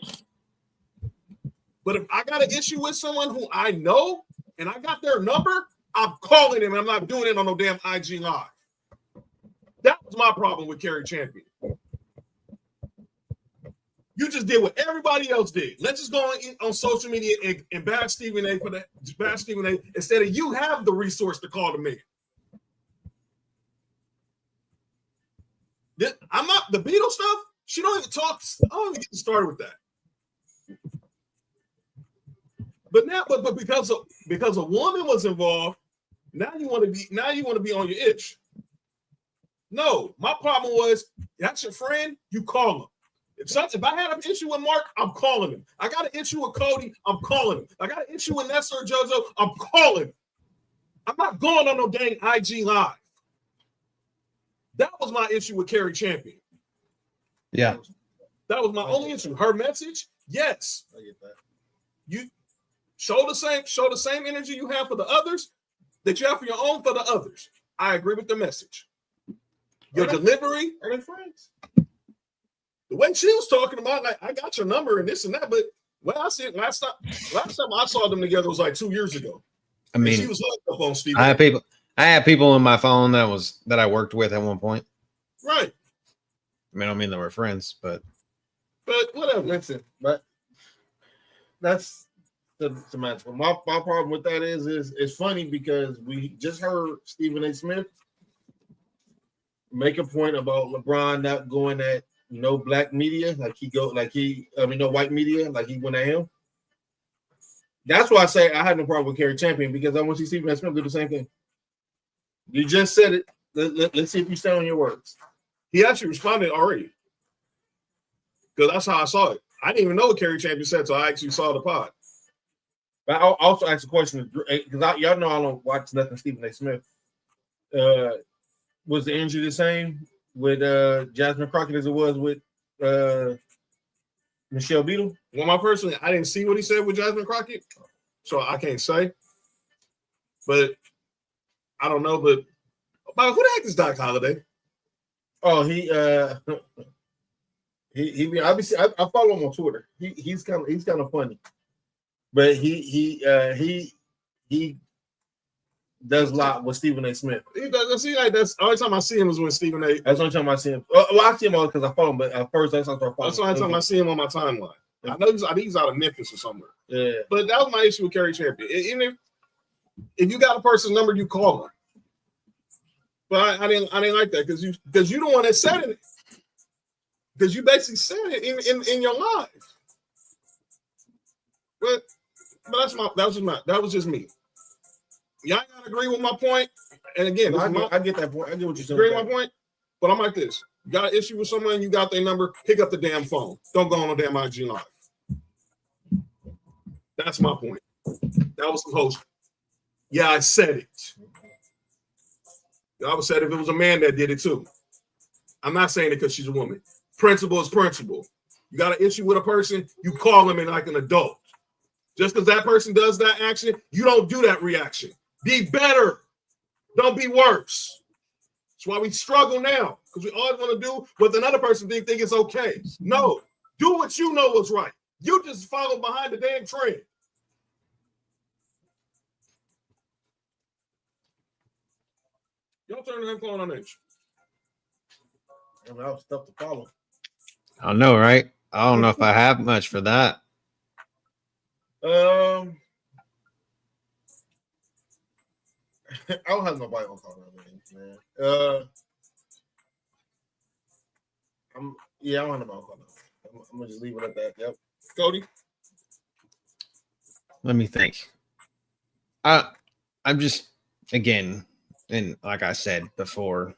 But if I got an issue with someone who I know and I got their number, I'm calling him and I'm not doing it on no damn IG Live. That was my problem with Carrie Champion. You just did what everybody else did. Let's just go on social media and bash Stephen A. Instead of you have the resource to call the man. I'm not the Beatles stuff. She don't even talk. I don't even get started with that. But now, but because a woman was involved, now you want to be on your itch. No, my problem was that's your friend. You call him. If I had an issue with Mark, I'm calling him. I got an issue with Cody. I'm calling him. I got an issue with Nessa or JoJo. I'm calling him. I'm not going on no dang IG Live. That was my issue with Carrie Champion. Yeah. That was my only issue. Her message, yes. I get that. You show the same energy you have for the others that you have for your own for the others. I agree with the message. Your delivery, are they friends? The way she was talking about, like, I got your number and this and that, but I said last time I saw them together was like 2 years ago. I mean, she was hooked up on Steve. I have people. I had people in my phone that I worked with at one point. Right. I mean, I don't mean they were friends, but whatever. Listen, but that's the match. My problem with that is it's funny because we just heard Stephen A. Smith make a point about LeBron not going at no black media, no white media, like he went at him. That's why I say I had no problem with Kerry Champion, because I want to see Stephen A. Smith do the same thing. You just said it. Let's see if you stand on your words. He actually responded already, because that's how I saw it. I didn't even know what Kerry Champion said, so I actually saw the pod. But I'll also ask a question, because y'all know I don't watch nothing Stephen A. Smith. Was the injury the same with Jasmine Crockett as it was with Michelle Beadle? Well, my personally, I didn't see what he said with Jasmine Crockett, so I can't say. But I don't know. But who the heck is Doc Holliday? Oh, I follow him on Twitter. He's kind of funny, but he does a lot with Stephen A. Smith. He does. See, like that's the only time I see him is when Stephen A. That's the only time I see him. Well, I see him all because I follow him, but at first that's not following. That's the only time I see him on my timeline. I know he's out of Memphis or somewhere. Yeah, but that was my issue with Kerry Champion. Even if you got a person's number, you call them. But I didn't like that because you the one that said it. Because you basically said it in your live. But that was just me. Y'all gotta agree with my point. And again, I get that point. I get what you're saying. Agree with my point. But I'm like this. You got an issue with someone, you got their number, pick up the damn phone. Don't go on a damn IG live. That's my point. That was the host. Yeah, I said it. I would say if it was a man that did it too. I'm not saying it because she's a woman. Principle is principle. You got an issue with a person, you call them in like an adult. Just because that person does that action, you don't do that reaction. Be better. Don't be worse. That's why we struggle now, because we always want to do what another person think it's okay. No, do what you know was right. You just follow behind the damn trend. Y'all turn the phone on H. I mean, that was tough to follow. I don't know, right? I don't know if I have much for that. I don't have nobody on call man. I don't have nobody on call. I'm gonna just leave it at that. Yep. Cody. Let me think. I'm just, again, and like I said before,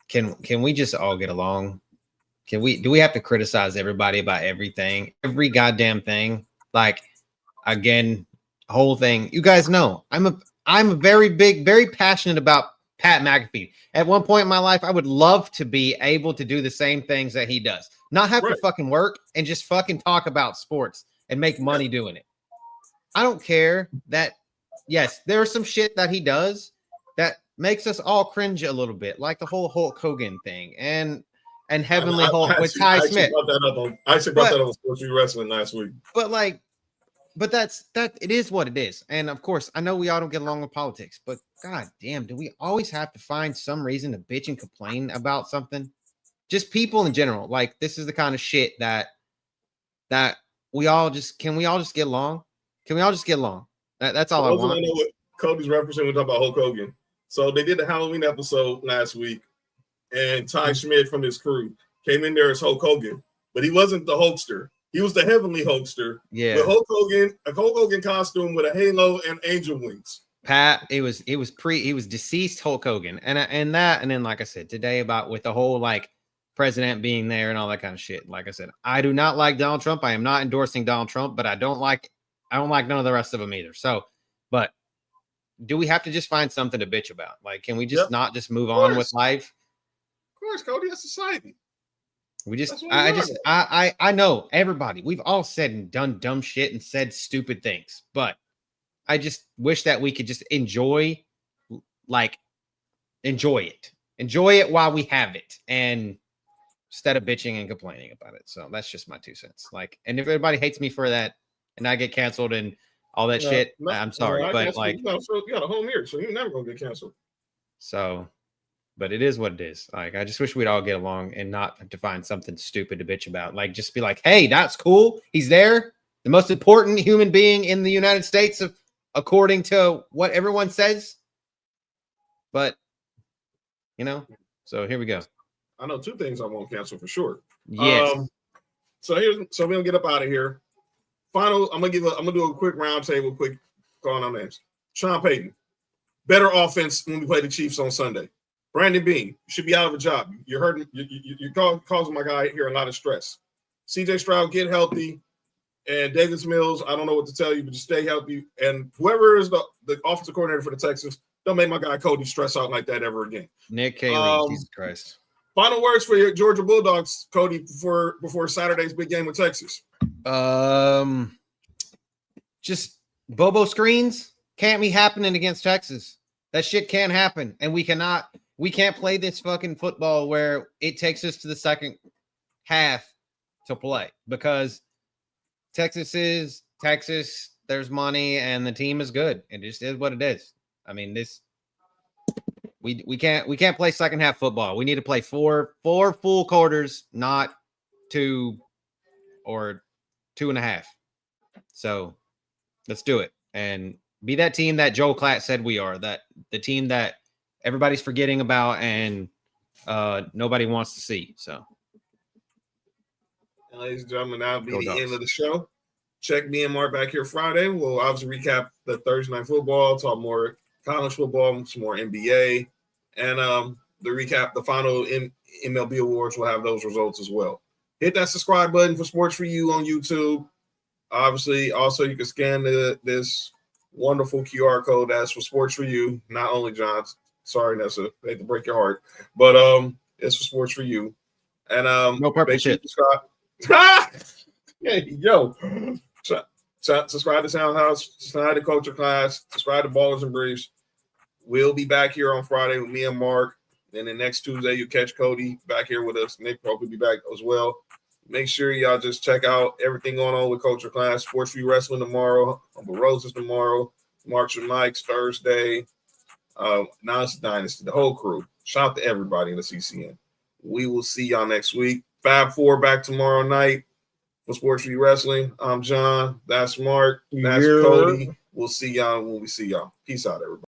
can we just all get along? Do we have to criticize everybody about everything, every goddamn thing? Like, again, whole thing. You guys know I'm a very passionate about Pat McAfee. At one point in my life, I would love to be able to do the same things that he does. Not have to fucking work and just fucking talk about sports and make money doing it. I don't care that, yes, there's some shit that he does that makes us all cringe a little bit, like the whole Hulk Hogan thing and Heavenly Hulk with Ty Smith. I actually brought that up on Sports Wrestling last week. But that it is what it is. And of course, I know we all don't get along with politics, but god damn, do we always have to find some reason to bitch and complain about something? Just people in general. Like, this is the kind of shit that we all just get along? Can we all just get along? That's all I want. I know what Cody's referencing. We're talking about Hulk Hogan. So they did the Halloween episode last week, and Ty Schmidt from his crew came in there as Hulk Hogan, but he wasn't the Hulkster. He was the Heavenly Hulkster. Yeah. With Hulk Hogan costume with a halo and angel wings. Pat, he was deceased Hulk Hogan. And then, like I said, today about with the whole like president being there and all that kind of shit. Like I said, I do not like Donald Trump. I am not endorsing Donald Trump, but I don't like none of the rest of them either. So, but do we have to just find something to bitch about? Like, can we just not just move on with life? Of course, Cody, that's society. We just, I know everybody, we've all said and done dumb shit and said stupid things, but I just wish that we could just enjoy it while we have it, and instead of bitching and complaining about it. So that's just my 2 cents. Like, and if everybody hates me for that and I get canceled and all that shit, I'm sorry, but like, you got a home here, so you're never gonna get canceled. So, but it is what it is. Like, I just wish we'd all get along and not have to find something stupid to bitch about. Like, just be like, hey, that's cool. He's there. The most important human being in the United States, according to what everyone says. But, so here we go. I know 2 things I won't cancel for sure. Yes. So we're gonna get up out of here. Final, I'm gonna do a quick roundtable, quick calling on names. Sean Payton, better offense when we play the Chiefs on Sunday. Brandon Bean, you should be out of a job. You're hurting. You're causing my guy here a lot of stress. CJ Stroud, get healthy. And Davis Mills, I don't know what to tell you, but just stay healthy. And whoever is the offensive coordinator for the Texans, don't make my guy Cody stress out like that ever again. Nick Cayley, Jesus Christ. Final words for your Georgia Bulldogs, Cody, before Saturday's big game with Texas. Just Bobo screens can't be happening against Texas. That shit can't happen. And we can't play this fucking football where it takes us to the second half to play, because Texas is Texas. There's money and the team is good. It just is what it is. I mean, we can't play second half football. We need to play four full quarters, not 2 or 2.5. So let's do it and be that team that Joel Klatt said we are. That the team that everybody's forgetting about and nobody wants to see. So. Ladies and gentlemen, that'll be the end of the show. Check me and Mark back here Friday. We'll obviously recap the Thursday night football, talk more college football, some more NBA, and the final MLB awards. We'll have those results as well. Hit that subscribe button for Sports For You on YouTube. Obviously, also you can scan this wonderful QR code that's for Sports For You. Not only John, sorry Nessa, I hate to break your heart, but it's for Sports For You. And no purple shit. Subscribe. Hey, yo, subscribe to Soundhouse, subscribe to Culture Class, subscribe to Ballers and Briefs. We'll be back here on Friday with me and Mark. And then next Tuesday, you catch Cody back here with us. Nick will be back as well. Make sure y'all just check out everything going on with Culture Class. Sports For You Wrestling tomorrow. Uncle Roses tomorrow. Marks and Mike's Thursday. Now it's Dynasty, the whole crew. Shout out to everybody in the CCN. We will see y'all next week. Fab 4 back tomorrow night for Sports For You Wrestling. I'm John. That's Mark. That's Cody. We'll see y'all when we see y'all. Peace out, everybody.